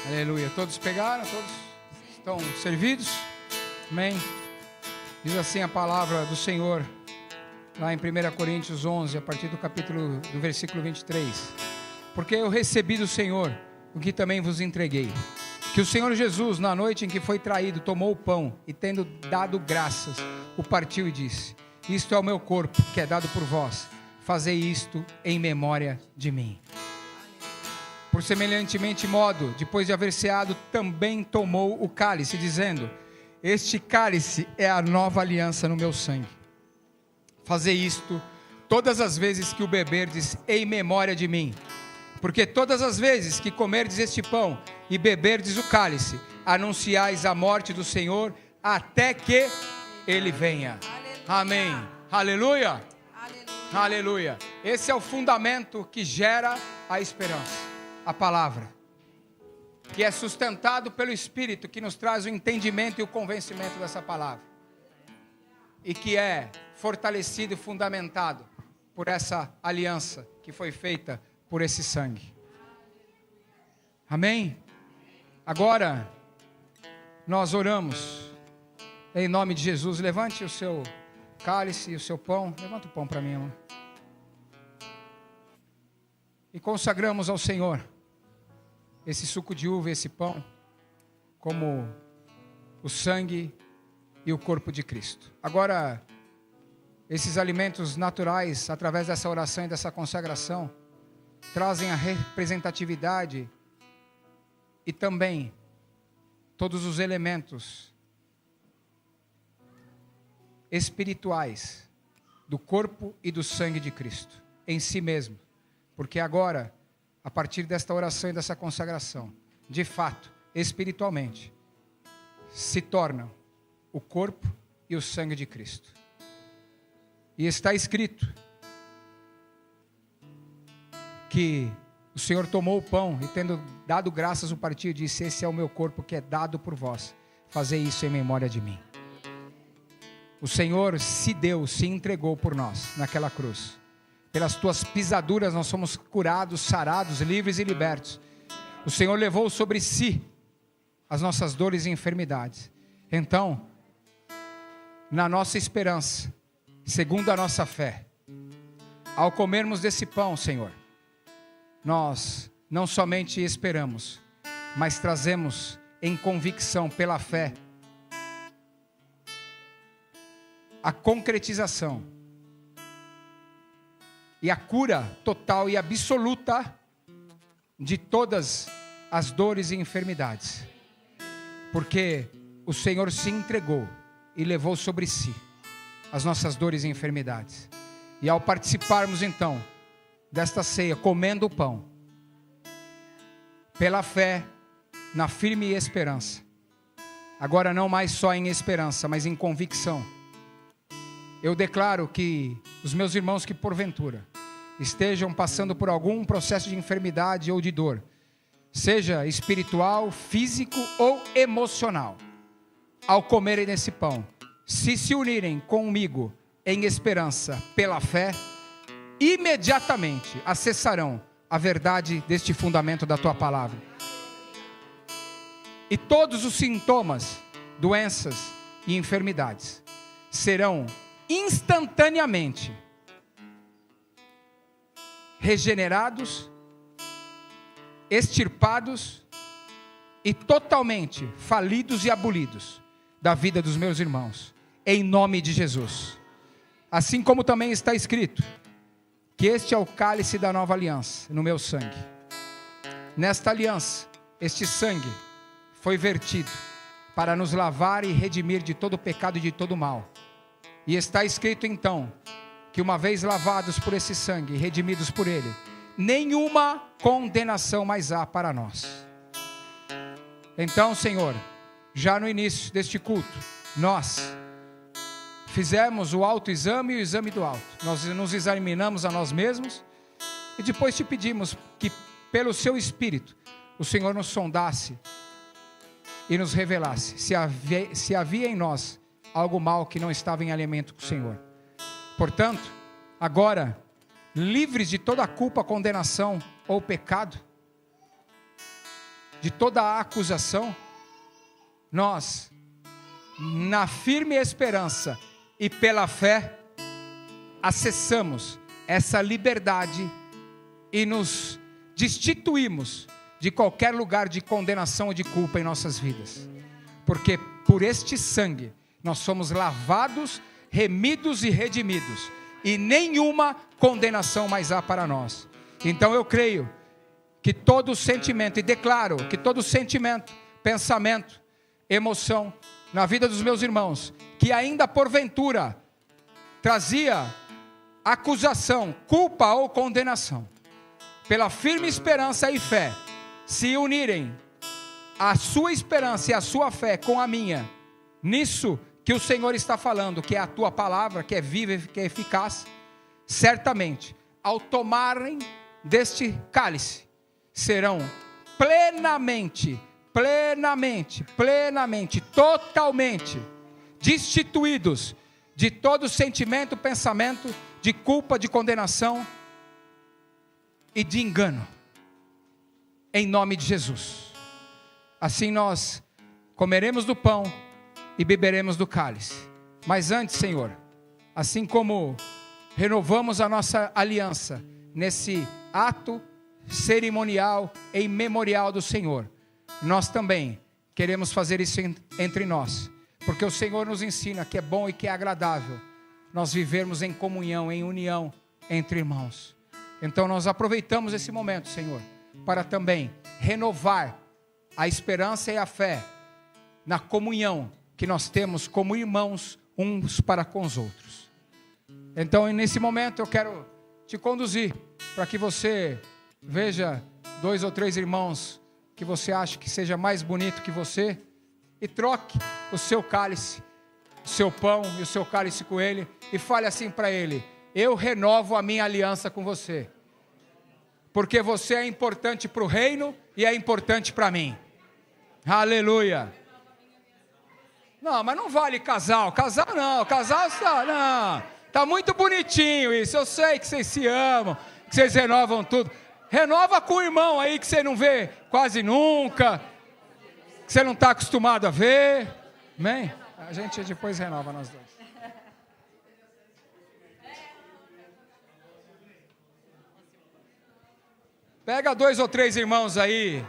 Aleluia. Todos pegaram? Todos estão servidos? Amém. Diz assim a palavra do Senhor, lá em 1 Coríntios 11, a partir do versículo 23. Porque eu recebi do Senhor o que também vos entreguei. Que o Senhor Jesus, na noite em que foi traído, tomou o pão e, tendo dado graças, o partiu e disse: isto é o meu corpo, que é dado por vós. Fazei isto em memória de mim. Por semelhantemente modo, depois de haver ceado, também tomou o cálice, dizendo: este cálice é a nova aliança no meu sangue. Fazei isto todas as vezes que o beberdes em memória de mim. Porque todas as vezes que comerdes este pão e beberdes o cálice, anunciais a morte do Senhor até que Ele venha. Amém. Aleluia. Aleluia. Esse é o fundamento que gera a esperança, a palavra, que é sustentado pelo Espírito, que nos traz o entendimento e o convencimento dessa palavra, e que é fortalecido e fundamentado por essa aliança que foi feita por esse sangue. Amém? Agora, nós oramos em nome de Jesus. Levante o seu cálice e o seu pão. Levanta o pão para mim, irmão. E consagramos ao Senhor esse suco de uva e esse pão como o sangue e o corpo de Cristo. Agora, esses alimentos naturais, através dessa oração e dessa consagração, trazem a representatividade e também todos os elementos espirituais do corpo e do sangue de Cristo em si mesmo. Porque agora, a partir desta oração e dessa consagração, de fato, espiritualmente, se tornam o corpo e o sangue de Cristo. E está escrito que o Senhor tomou o pão e, tendo dado graças, o partiu e disse: esse é o meu corpo que é dado por vós, fazei isso em memória de mim. O Senhor se deu, se entregou por nós naquela cruz. Pelas tuas pisaduras nós somos curados, sarados, livres e libertos. O Senhor levou sobre si as nossas dores e enfermidades. Então, na nossa esperança, segundo a nossa fé, ao comermos desse pão, Senhor, nós não somente esperamos, mas trazemos em convicção pela fé a concretização e a cura total e absoluta de todas as dores e enfermidades. Porque o Senhor se entregou e levou sobre si as nossas dores e enfermidades. E ao participarmos então desta ceia, comendo o pão, pela fé, na firme esperança, agora não mais só em esperança, mas em convicção, eu declaro que os meus irmãos que porventura estejam passando por algum processo de enfermidade ou de dor, seja espiritual, físico ou emocional, ao comerem desse pão, se unirem comigo em esperança pela fé, imediatamente acessarão a verdade deste fundamento da tua palavra. E todos os sintomas, doenças e enfermidades serão instantaneamente regenerados, extirpados e totalmente falidos e abolidos da vida dos meus irmãos, em nome de Jesus. Assim como também está escrito que este é o cálice da nova aliança no meu sangue. Nesta aliança, este sangue foi vertido para nos lavar e redimir de todo pecado e de todo mal. E está escrito então que uma vez lavados por esse sangue, redimidos por ele, nenhuma condenação mais há para nós. Então, Senhor, já no início deste culto, nós fizemos o autoexame e o exame do alto. Nós nos examinamos a nós mesmos e depois te pedimos que, pelo seu Espírito, o Senhor nos sondasse e nos revelasse se havia em nós algo mal que não estava em alinhamento com o Senhor. Portanto, agora, livres de toda a culpa, condenação ou pecado, de toda a acusação, nós, na firme esperança e pela fé, acessamos essa liberdade e nos destituímos de qualquer lugar de condenação ou de culpa em nossas vidas. Porque por este sangue nós somos lavados, remidos e redimidos, e nenhuma condenação mais há para nós. Então eu creio que todo sentimento, e declaro que todo sentimento, pensamento, emoção, na vida dos meus irmãos, que ainda porventura trazia acusação, culpa ou condenação, pela firme esperança e fé, se unirem a sua esperança e a sua fé com a minha, nisso que o Senhor está falando, que é a tua palavra, que é viva, que é eficaz, certamente, ao tomarem deste cálice, serão plenamente, totalmente destituídos de todo sentimento, pensamento, de culpa, de condenação e de engano, em nome de Jesus. Assim nós comeremos do pão e beberemos do cálice. Mas antes, Senhor, assim como renovamos a nossa aliança nesse ato cerimonial em memorial do Senhor, nós também queremos fazer isso entre nós, porque o Senhor nos ensina que é bom e que é agradável nós vivermos em comunhão, em união entre irmãos. Então nós aproveitamos esse momento, Senhor, para também renovar a esperança e a fé na comunhão que nós temos como irmãos uns para com os outros. Então nesse momento eu quero te conduzir para que você veja 2 ou 3 irmãos que você acha que seja mais bonito que você e troque o seu cálice, o seu pão e o seu cálice com ele e fale assim para ele: eu renovo a minha aliança com você, porque você é importante para o reino e é importante para mim. Aleluia. Não, mas não vale casal não, casal não, tá muito bonitinho isso, eu sei que vocês se amam, que vocês renovam tudo. Renova com o irmão aí que você não vê quase nunca, que você não está acostumado a ver. Amém? A gente depois renova nós dois. Pega 2 ou 3 irmãos aí.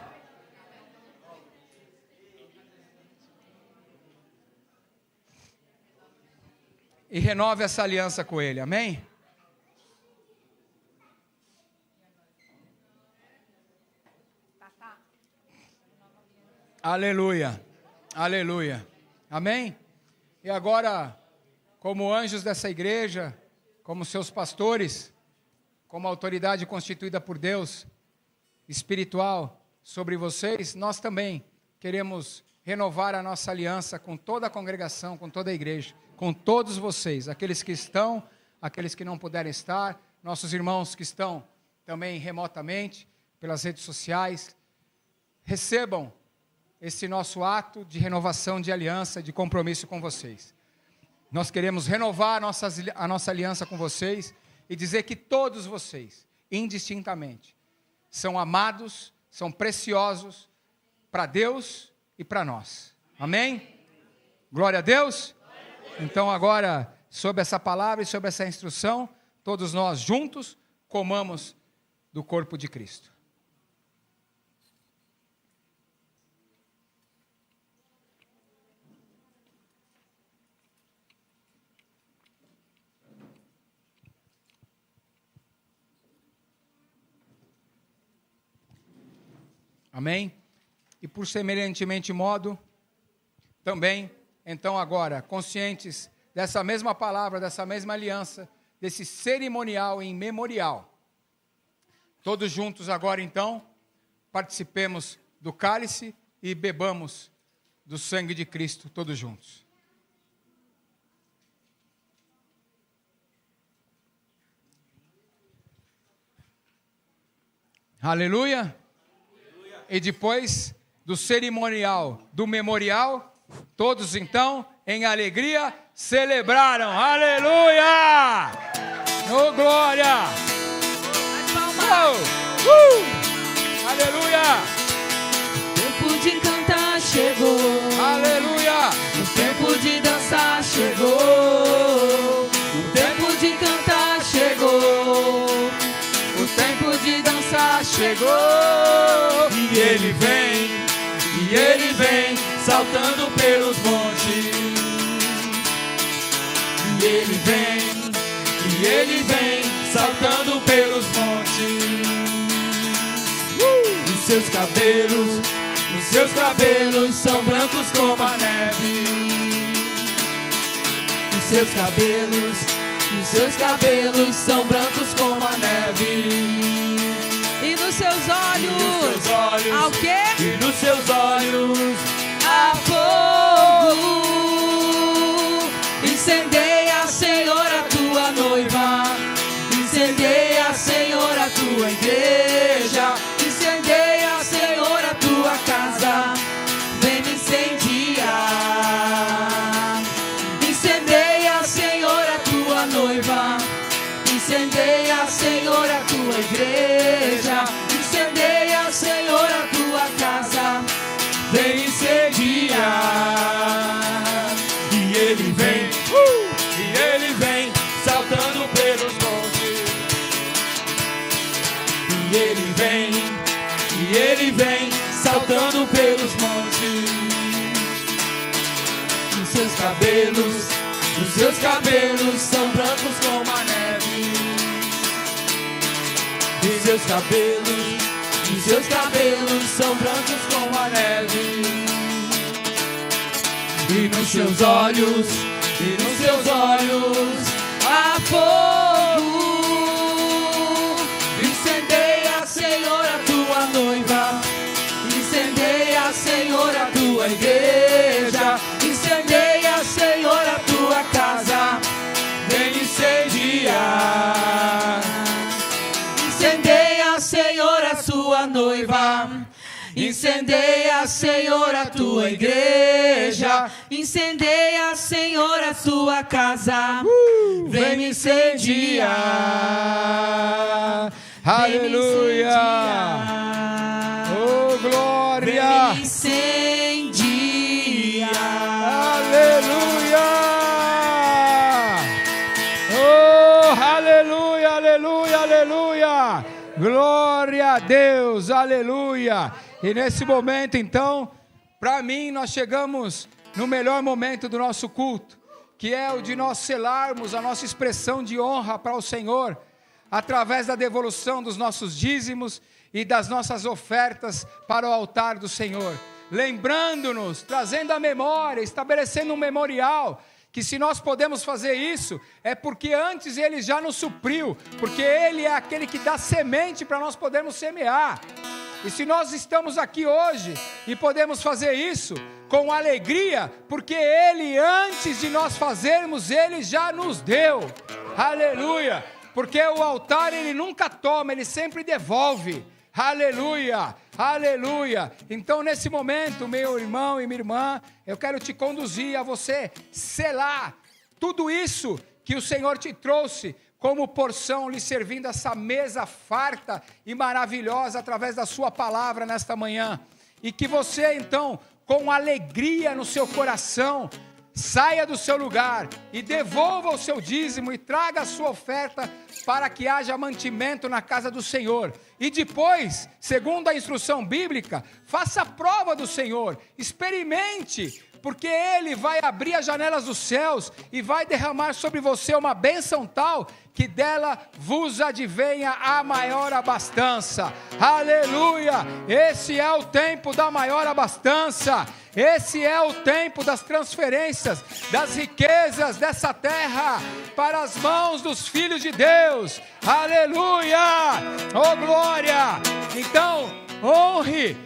E renove essa aliança com ele, amém? Aleluia, aleluia, amém? E agora, como anjos dessa igreja, como seus pastores, como autoridade constituída por Deus, espiritual sobre vocês, nós também queremos renovar a nossa aliança com toda a congregação, com toda a igreja, com todos vocês, aqueles que estão, aqueles que não puderem estar, nossos irmãos que estão também remotamente, pelas redes sociais, recebam esse nosso ato de renovação de aliança, de compromisso com vocês. Nós queremos renovar a nossa aliança com vocês e dizer que todos vocês, indistintamente, são amados, são preciosos para Deus e para nós. Amém? Glória a Deus? Então agora, sob essa palavra e sob essa instrução, todos nós juntos comamos do corpo de Cristo. Amém? E por semelhantemente modo, também, então agora, conscientes dessa mesma palavra, dessa mesma aliança, desse cerimonial em memorial, todos juntos agora então, participemos do cálice e bebamos do sangue de Cristo, todos juntos. Aleluia! E depois do cerimonial, do memorial, todos então, em alegria, celebraram. Aleluia! Oh, glória! Palmas. Aleluia! chegou. E ele vem, saltando pelos montes. E ele vem, saltando pelos montes. Os seus cabelos são brancos como a neve. Os seus cabelos são brancos como a neve. E nos seus olhos, ao quê? E nos seus olhos há fogo. Incendeia, Senhor, a tua noiva. Incendeia, Senhor, a tua igreja. Incendeia, Senhor, a tua casa. Vem me incendiar. Incendeia, Senhor, a tua noiva. Incendeia, Senhor, a tua igreja. Incendeia, Senhor, a tua casa. Vem incendiar. E ele vem, saltando pelos montes. E ele vem, saltando pelos montes. Os seus cabelos são brancos como a neve. Os seus cabelos são brancos como a neve. E nos seus olhos há fogo. Incendeia, Senhor, a tua noiva. Incendeia, Senhor, a tua igreja. Incendeia, Senhor, a tua casa. vem incendiar. Incendeia, Senhor, a sua noiva. Incendeia, Senhor, a tua igreja. Incendeia, Senhor, a sua casa. Vem me incendiar. Aleluia. Oh, glória. Vem me incendiar. Aleluia. Oh, aleluia, aleluia, aleluia. Glória a Deus, aleluia. E nesse momento, então, para mim, nós chegamos no melhor momento do nosso culto, que é o de nós selarmos a nossa expressão de honra para o Senhor, através da devolução dos nossos dízimos e das nossas ofertas para o altar do Senhor. Lembrando-nos, trazendo a memória, estabelecendo um memorial, que se nós podemos fazer isso, é porque antes Ele já nos supriu, porque Ele é aquele que dá semente para nós podermos semear. E se nós estamos aqui hoje e podemos fazer isso com alegria, porque Ele, antes de nós fazermos, Ele já nos deu. Aleluia! Porque o altar Ele nunca toma, Ele sempre devolve. Aleluia! Aleluia! Então nesse momento, meu irmão e minha irmã, eu quero te conduzir a você selar tudo isso que o Senhor te trouxe como porção, lhe servindo essa mesa farta e maravilhosa através da sua palavra nesta manhã. E que você então, com alegria no seu coração, saia do seu lugar e devolva o seu dízimo e traga a sua oferta para que haja mantimento na casa do Senhor. E depois, segundo a instrução bíblica, faça a prova do Senhor, experimente, porque Ele vai abrir as janelas dos céus e vai derramar sobre você uma bênção tal que dela vos advenha a maior abastança. Aleluia! Esse é o tempo da maior abastança. Esse é o tempo das transferências, das riquezas dessa terra para as mãos dos filhos de Deus. Aleluia! Oh, glória! Então, honre,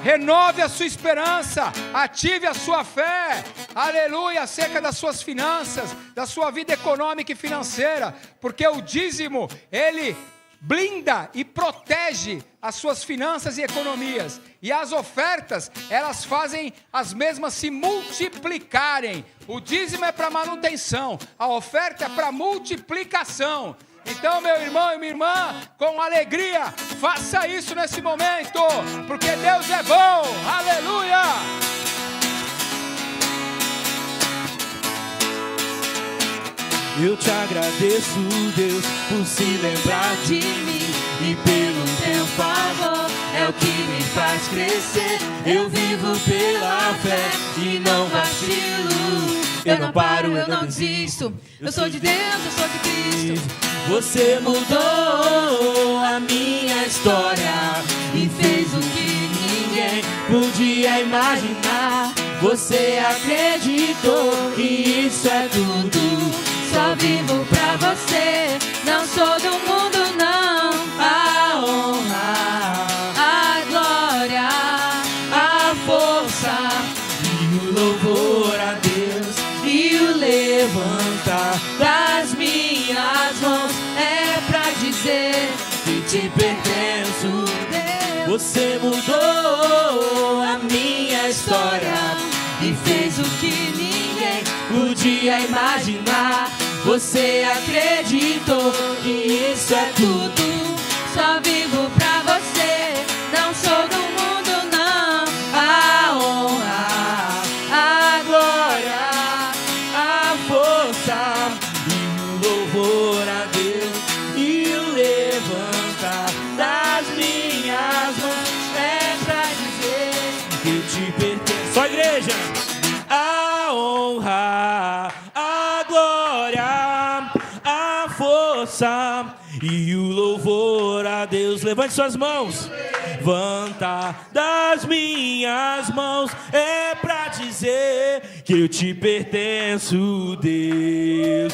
renove a sua esperança, ative a sua fé, aleluia, acerca das suas finanças, da sua vida econômica e financeira, porque o dízimo, ele blinda e protege as suas finanças e economias, e as ofertas, elas fazem as mesmas se multiplicarem. O dízimo é para manutenção, a oferta é para multiplicação. Então, meu irmão e minha irmã, com alegria, faça isso nesse momento, porque Deus é bom, aleluia! Eu te agradeço, Deus, por se lembrar de mim e pelo teu favor é o que me faz crescer. Eu vivo pela fé e não vacilo. Eu não paro, eu não desisto. Eu sou de Deus, eu sou de Cristo. Você mudou a minha história e fez o que ninguém podia imaginar. Você acreditou que isso é tudo. Só vivo pra você, não sou do mundo não. A honra, a glória, a força e o louvor a Deus e o levantar das minhas mãos é pra dizer que te pertenço, Deus. Você mudou a minha história e fez o que ninguém podia imaginar. Você acreditou que isso é tudo. Só vivo pra você, não sou do mundo não. A honra, a glória, a força e o louvor a Deus e o levantar das minhas mãos é pra dizer que eu te pertenço. Só igreja. A honra, a glória, a força e o louvor a Deus. Levante suas mãos. Levanta das minhas mãos é pra dizer que eu te pertenço, Deus.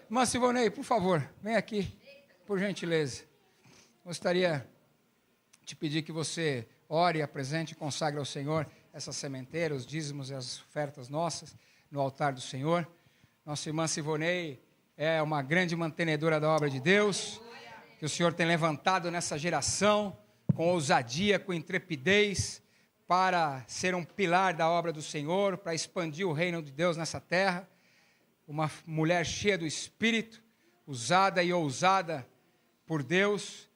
Irmã Sivonei, por favor, vem aqui, por gentileza. Gostaria de pedir que você ore, apresente e consagre ao Senhor essa sementeira, os dízimos e as ofertas nossas no altar do Senhor. Nossa irmã Sivonei é uma grande mantenedora da obra de Deus, que o Senhor tem levantado nessa geração, com ousadia, com intrepidez, para ser um pilar da obra do Senhor, para expandir o reino de Deus nessa terra. Uma mulher cheia do Espírito, usada e ousada por Deus,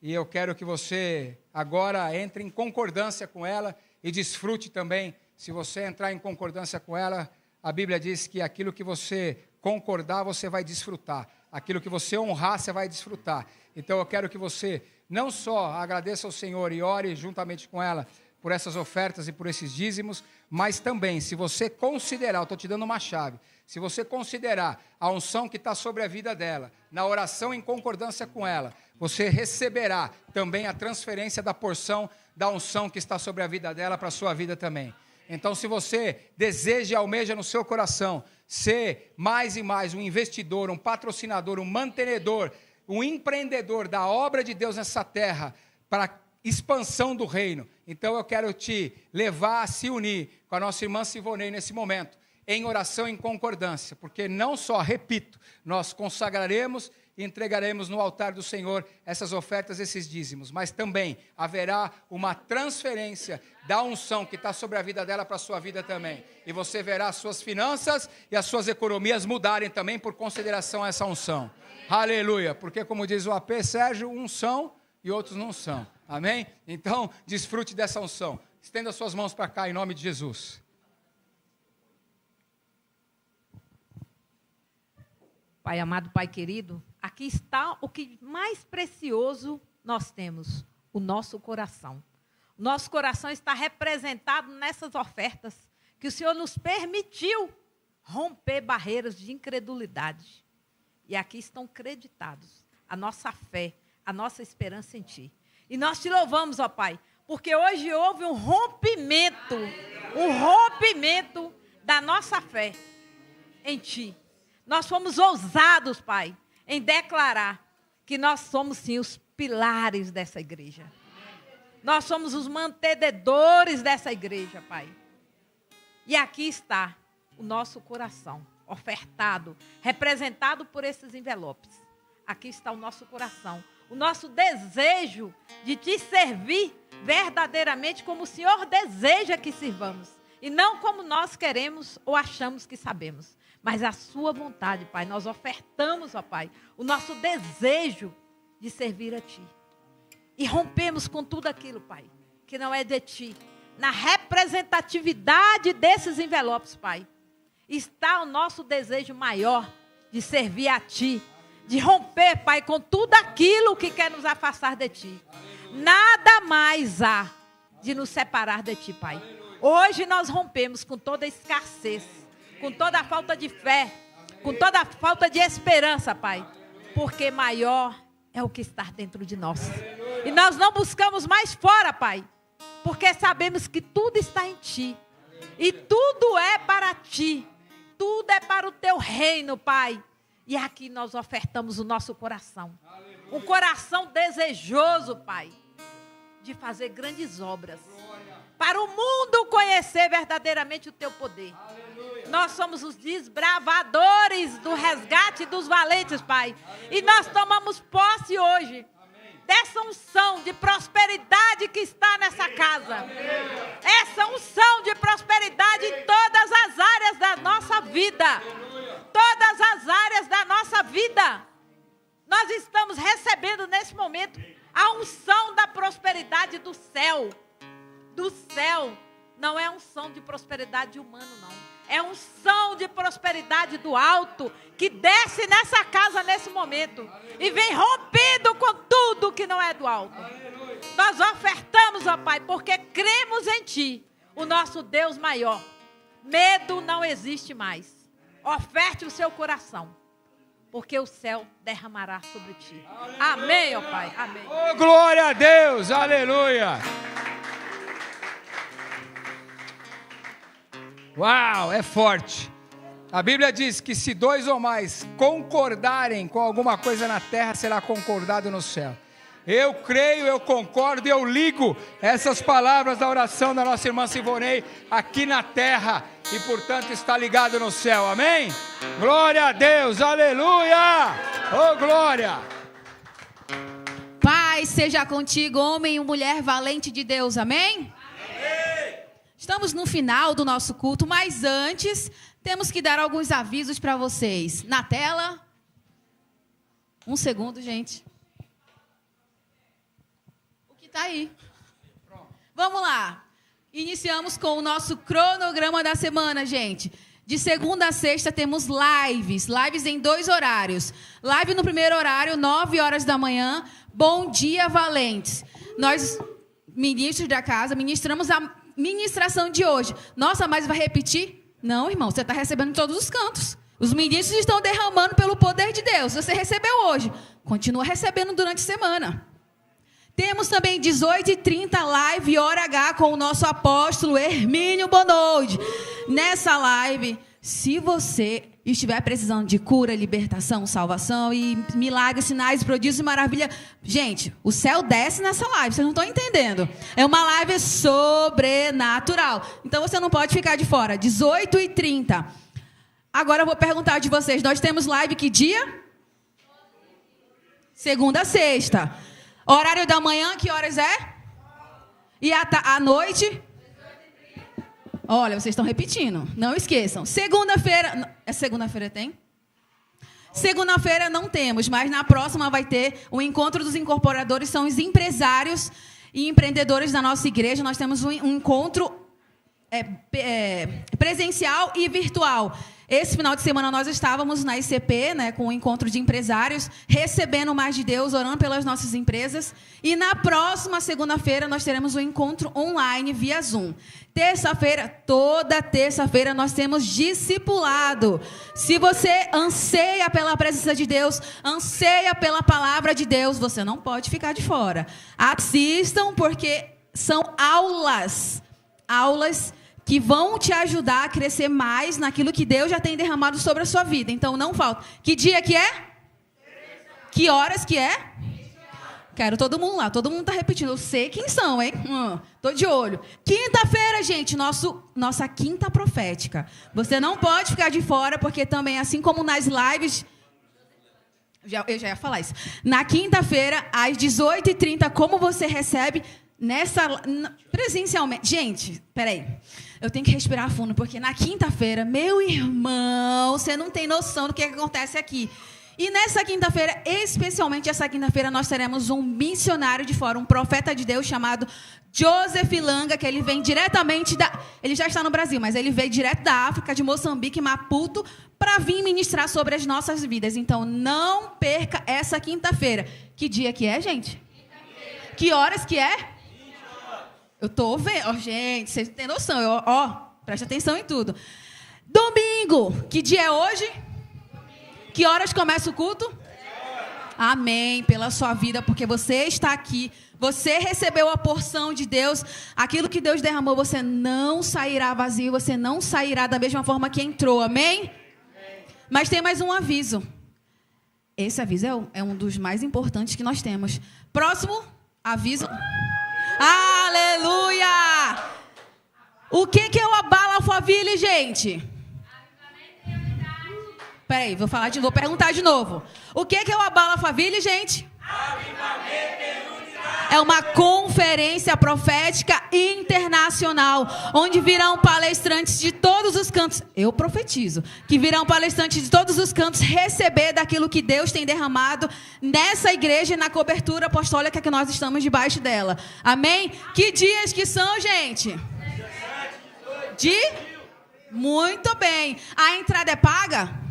e eu quero que você agora entre em concordância com ela e desfrute também. Se você entrar em concordância com ela, a Bíblia diz que aquilo que você concordar, você vai desfrutar. Aquilo que você honrar, você vai desfrutar. Então eu quero que você não só agradeça ao Senhor e ore juntamente com ela por essas ofertas e por esses dízimos, mas também, se você considerar, eu estou te dando uma chave, se você considerar a unção que está sobre a vida dela, na oração em concordância com ela, você receberá também a transferência da porção da unção que está sobre a vida dela para a sua vida também. Então, se você deseja e almeja no seu coração ser mais e mais um investidor, um patrocinador, um mantenedor, um empreendedor da obra de Deus nessa terra, para a expansão do reino, então eu quero te levar a se unir com a nossa irmã Sivonei nesse momento, em oração em concordância, porque não só, repito, nós consagraremos e entregaremos no altar do Senhor essas ofertas, esses dízimos, mas também haverá uma transferência da unção que está sobre a vida dela para a sua vida também, e você verá as suas finanças e as suas economias mudarem também por consideração a essa unção. Aleluia, porque como diz o AP, Sérgio, uns são e outros não são, amém? Então, desfrute dessa unção, estenda suas mãos para cá em nome de Jesus. Pai amado, Pai querido, aqui está o que mais precioso nós temos, o nosso coração. O nosso coração está representado nessas ofertas que o Senhor nos permitiu romper barreiras de incredulidade. E aqui estão creditados a nossa fé, a nossa esperança em Ti. E nós Te louvamos, ó Pai, porque hoje houve um rompimento da nossa fé em Ti. Nós fomos ousados, Pai, em declarar que nós somos, sim, os pilares dessa igreja. Nós somos os mantenedores dessa igreja, Pai. E aqui está o nosso coração, ofertado, representado por esses envelopes. Aqui está o nosso coração, o nosso desejo de te servir verdadeiramente como o Senhor deseja que sirvamos. E não como nós queremos ou achamos que sabemos. Mas a sua vontade, Pai. Nós ofertamos, ó Pai, o nosso desejo de servir a Ti. E rompemos com tudo aquilo, Pai, que não é de Ti. Na representatividade desses envelopes, Pai, está o nosso desejo maior de servir a Ti. De romper, Pai, com tudo aquilo que quer nos afastar de Ti. Nada mais há de nos separar de Ti, Pai. Hoje nós rompemos com toda a escassez, com toda a falta de fé, com toda a falta de esperança, Pai. Porque maior é o que está dentro de nós. E nós não buscamos mais fora, Pai. Porque sabemos que tudo está em Ti. E tudo é para Ti. Tudo é para o Teu reino, Pai. E aqui nós ofertamos o nosso coração. Um coração desejoso, Pai, de fazer grandes obras. Para o mundo conhecer verdadeiramente o Teu poder. Nós somos os desbravadores do resgate dos valentes, Pai. E nós tomamos posse hoje dessa unção de prosperidade que está nessa casa. Essa unção de prosperidade em todas as áreas da nossa vida. Todas as áreas da nossa vida. Nós estamos recebendo nesse momento a unção da prosperidade do céu. Do céu. Não é unção de prosperidade humana, não. É unção de prosperidade do alto que desce nessa casa nesse momento e vem rompendo com tudo que não é do alto. Nós ofertamos, ó Pai, porque cremos em Ti, o nosso Deus maior. Medo não existe mais. Oferte o seu coração, porque o céu derramará sobre ti. Amém, ó Pai. Amém. Oh, glória a Deus, aleluia. Uau, é forte. A Bíblia diz que se 2 ou mais concordarem com alguma coisa na terra, será concordado no céu. Eu creio, eu concordo, eu ligo essas palavras da oração da nossa irmã Sivonei aqui na terra e, portanto, está ligado no céu. Amém? Glória a Deus, aleluia! Oh, glória! Paz seja contigo, homem e mulher valente de Deus. Amém? Estamos no final do nosso culto, mas antes temos que dar alguns avisos para vocês. Na tela. 1 segundo, gente. O que está aí? Vamos lá. Iniciamos com o nosso cronograma da semana, gente. De segunda a sexta temos lives. Lives em 2 horários. Live no primeiro horário, 9 horas da manhã. Bom dia, valentes. Nós, ministros da casa, ministramos a ministração de hoje. Nossa, mas vai repetir? Não, irmão, você está recebendo em todos os cantos. Os ministros estão derramando pelo poder de Deus. Você recebeu hoje, continua recebendo durante a semana. Temos também 18h30 live Hora H com o nosso apóstolo Hermínio Bonold. Nessa live, se você estiver precisando de cura, libertação, salvação e milagres, sinais, prodígios e maravilha, gente, o céu desce nessa live, vocês não estão entendendo. É uma live sobrenatural. Então você não pode ficar de fora. 18h30. Agora eu vou perguntar de vocês, nós temos live que dia? Segunda a sexta. Horário da manhã, que horas é? E à noite? Olha, vocês estão repetindo. Não esqueçam. Segunda-feira... Segunda-feira tem? Segunda-feira não temos, mas na próxima vai ter o encontro dos incorporadores. São os empresários e empreendedores da nossa igreja. Nós temos um encontro presencial e virtual. Esse final de semana nós estávamos na ICP, né, com o encontro de empresários, recebendo mais de Deus, orando pelas nossas empresas. E na próxima segunda-feira nós teremos um encontro online via Zoom. Terça-feira, toda terça-feira nós temos discipulado. Se você anseia pela presença de Deus, anseia pela palavra de Deus, você não pode ficar de fora. Assistam, porque são aulas que vão te ajudar a crescer mais naquilo que Deus já tem derramado sobre a sua vida. Então, não falta. Que dia que é? Que horas que é? Quero todo mundo lá. Todo mundo está repetindo. Eu sei quem são, hein? Tô de olho. Quinta-feira, gente, nossa quinta profética. Você não pode ficar de fora, porque também, assim como nas lives... Eu já ia falar isso. Na quinta-feira, às 18h30, como você recebe presencialmente. Gente, peraí. Eu tenho que respirar fundo, porque na quinta-feira, meu irmão, você não tem noção do que acontece aqui. E nessa quinta-feira, especialmente essa quinta-feira, nós teremos um missionário de fora, um profeta de Deus chamado Joseph Langa, que ele vem diretamente ele já está no Brasil, mas ele veio direto da África, de Moçambique, Maputo, para vir ministrar sobre as nossas vidas. Então, não perca essa quinta-feira. Que dia que é, gente? Que horas que é? Eu estou vendo. Gente, vocês têm noção. Preste atenção em tudo. Domingo. Que dia é hoje? Que horas começa o culto? Amém. Pela sua vida, porque você está aqui. Você recebeu a porção de Deus. Aquilo que Deus derramou, você não sairá vazio. Você não sairá da mesma forma que entrou. Amém? Mas tem mais um aviso. Esse aviso é um dos mais importantes que nós temos. Próximo aviso. Aleluia! O que é o Abala Alphaville, gente? Peraí, vou perguntar de novo. O que é o Abala Alphaville, gente? É uma conferência profética internacional, onde virão palestrantes de todos os cantos. Eu profetizo que virão palestrantes de todos os cantos receber daquilo que Deus tem derramado nessa igreja e na cobertura apostólica que nós estamos debaixo dela. Amém? Que dias que são, gente? Muito bem. A entrada é paga?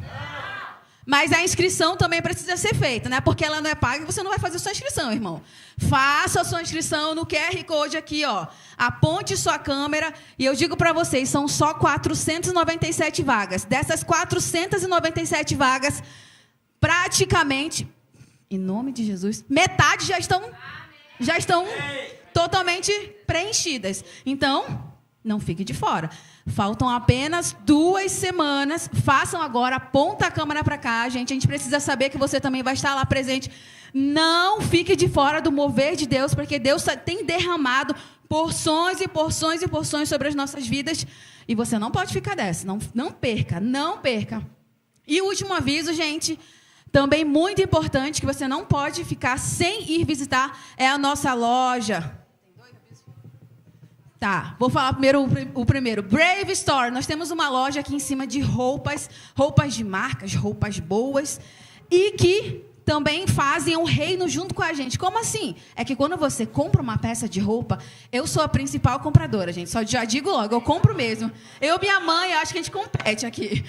Mas a inscrição também precisa ser feita, né? Porque ela não é paga e você não vai fazer sua inscrição, irmão. Faça a sua inscrição no QR Code aqui, ó. Aponte sua câmera e eu digo para vocês, são só 497 vagas. Dessas 497 vagas, praticamente, em nome de Jesus, metade já estão totalmente preenchidas. Então, não fique de fora. Faltam apenas 2 semanas. Façam agora, aponta a câmera para cá, gente. A gente precisa saber que você também vai estar lá presente. Não fique de fora do mover de Deus, porque Deus tem derramado porções e porções e porções sobre as nossas vidas. E você não pode ficar dessa. Não perca, não perca. E o último aviso, gente, também muito importante, que você não pode ficar sem ir visitar, é a nossa loja. Tá, vou falar primeiro o primeiro. Brave Store. Nós temos uma loja aqui em cima de roupas de marcas, roupas boas, e que também fazem um reino junto com a gente. Como assim? É que quando você compra uma peça de roupa, eu sou a principal compradora, gente. Só já digo logo, eu compro mesmo. Eu e minha mãe, acho que a gente compete aqui.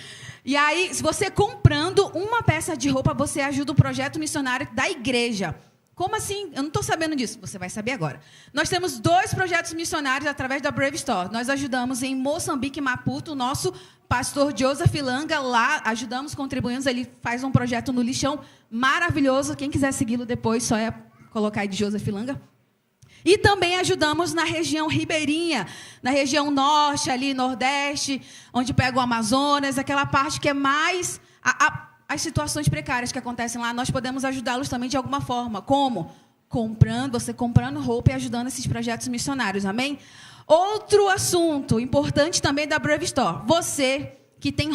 E aí, se você comprando uma peça de roupa, você ajuda o projeto missionário da igreja. Como assim? Eu não estou sabendo disso. Você vai saber agora. Nós temos 2 projetos missionários através da Brave Store. Nós ajudamos em Moçambique e Maputo. O nosso pastor Joseph Langa, lá, ajudamos, contribuímos. Ele faz um projeto no lixão maravilhoso. Quem quiser segui-lo depois, só é colocar aí de Joseph Langa. E também ajudamos na região ribeirinha, na região norte, ali, nordeste, onde pega o Amazonas, aquela parte que é mais... As situações precárias que acontecem lá, nós podemos ajudá-los também de alguma forma. Como? Você comprando roupa e ajudando esses projetos missionários. Amém? Outro assunto importante também da Brave Store. Você que tem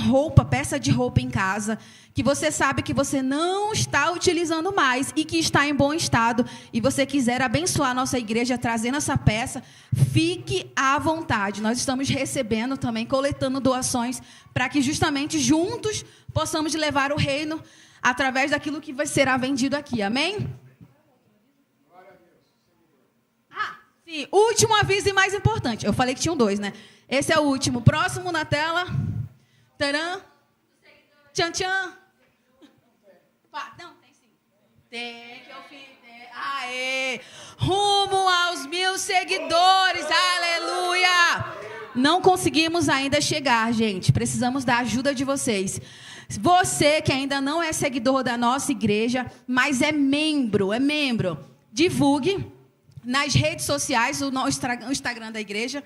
peça de roupa em casa, que você sabe que você não está utilizando mais e que está em bom estado, e você quiser abençoar a nossa igreja trazendo essa peça, fique à vontade. Nós estamos recebendo também, coletando doações, para que justamente juntos possamos levar o reino através daquilo que será vendido aqui. Amém? Sim, último aviso e mais importante. Eu falei que tinham 2, né? Esse é o último. Próximo na tela. Taran. Tchan, tchan. Não, tem sim. Tem que eu fiz. Aê! Rumo aos 1000 seguidores. Aleluia! Não conseguimos ainda chegar, gente. Precisamos da ajuda de vocês. Você que ainda não é seguidor da nossa igreja, mas é membro, divulgue nas redes sociais, o Instagram da igreja.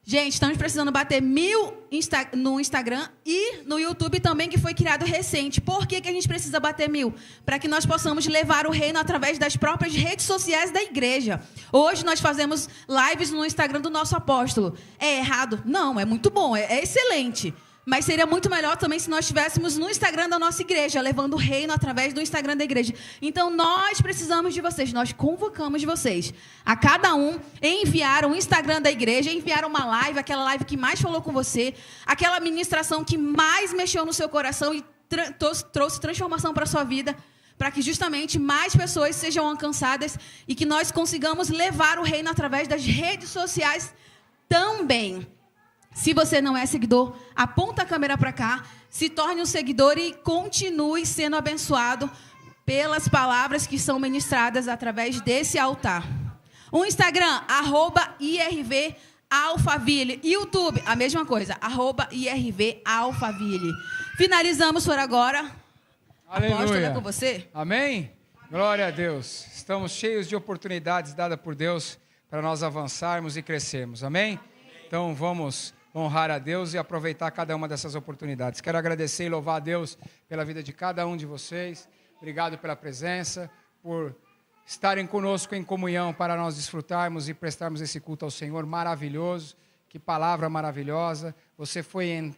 Gente, estamos precisando bater 1000 no Instagram e no YouTube também, que foi criado recente. Por que a gente precisa bater 1000? Para que nós possamos levar o reino através das próprias redes sociais da igreja. Hoje nós fazemos lives no Instagram do nosso apóstolo. É errado? Não, é muito bom, é excelente. Mas seria muito melhor também se nós estivéssemos no Instagram da nossa igreja, levando o reino através do Instagram da igreja. Então, nós precisamos de vocês, nós convocamos vocês a cada um enviar o Instagram da igreja, enviar uma live, aquela live que mais falou com você, aquela ministração que mais mexeu no seu coração e trouxe transformação para a sua vida, para que justamente mais pessoas sejam alcançadas e que nós consigamos levar o reino através das redes sociais também. Se você não é seguidor, aponta a câmera para cá, se torne um seguidor e continue sendo abençoado pelas palavras que são ministradas através desse altar. O Instagram, @IRVAlphaville. YouTube, a mesma coisa, @IRVAlphaville. Finalizamos por agora. Apóstolo, é com você. Amém? Glória a Deus. Estamos cheios de oportunidades dadas por Deus para nós avançarmos e crescermos. Amém? Então vamos honrar a Deus e aproveitar cada uma dessas oportunidades. Quero agradecer e louvar a Deus pela vida de cada um de vocês. Obrigado pela presença, por estarem conosco em comunhão para nós desfrutarmos e prestarmos esse culto ao Senhor maravilhoso. Que palavra maravilhosa. Você foi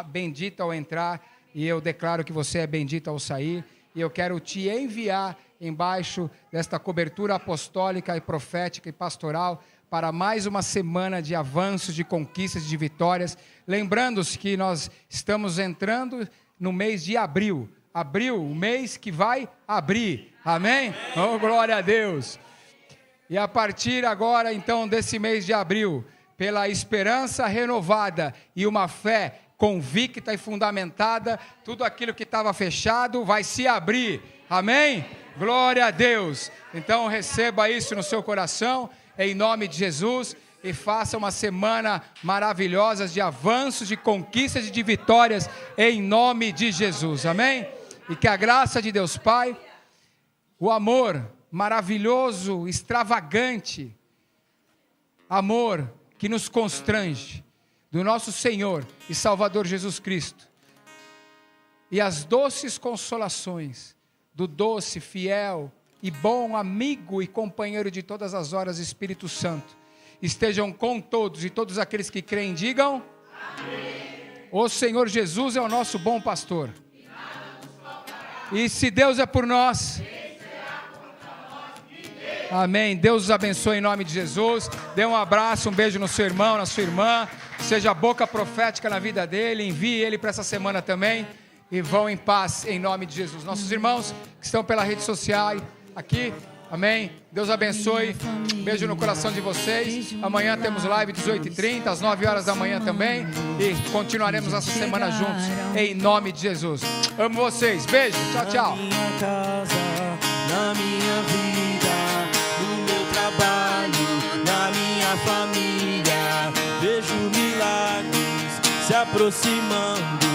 bendito ao entrar e eu declaro que você é bendito ao sair. E eu quero te enviar embaixo desta cobertura apostólica e profética e pastoral para mais uma semana de avanços, de conquistas, de vitórias. Lembrando-se que nós estamos entrando no mês de abril. Abril, o mês que vai abrir. Amém? Oh, glória a Deus. E a partir agora, então, desse mês de abril, pela esperança renovada e uma fé convicta e fundamentada, tudo aquilo que estava fechado vai se abrir. Amém? Glória a Deus. Então, receba isso no seu coração, em nome de Jesus, e faça uma semana maravilhosa de avanços, de conquistas e de vitórias, em nome de Jesus. Amém? E que a graça de Deus Pai, o amor maravilhoso, extravagante, amor que nos constrange, do nosso Senhor e Salvador Jesus Cristo, e as doces consolações do doce, fiel e bom amigo e companheiro de todas as horas, Espírito Santo, estejam com todos, e todos aqueles que creem digam: amém. O Senhor Jesus é o nosso bom pastor, e se Deus é por nós, amém. Deus os abençoe em nome de Jesus. Dê um abraço, um beijo no seu irmão, na sua irmã. Seja a boca profética na vida dele. Envie ele para essa semana também. E vão em paz em nome de Jesus. Nossos irmãos que estão pela rede social aqui, amém. Deus abençoe. Beijo no coração de vocês. Amanhã temos live 18h30, às 9 horas da manhã também. E continuaremos essa semana juntos em nome de Jesus. Amo vocês. Beijo. Tchau, tchau. Na minha casa, na minha vida, no meu trabalho, na minha família, vejo milagres se aproximando.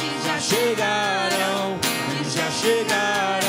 Eles já chegaram, eles já chegaram.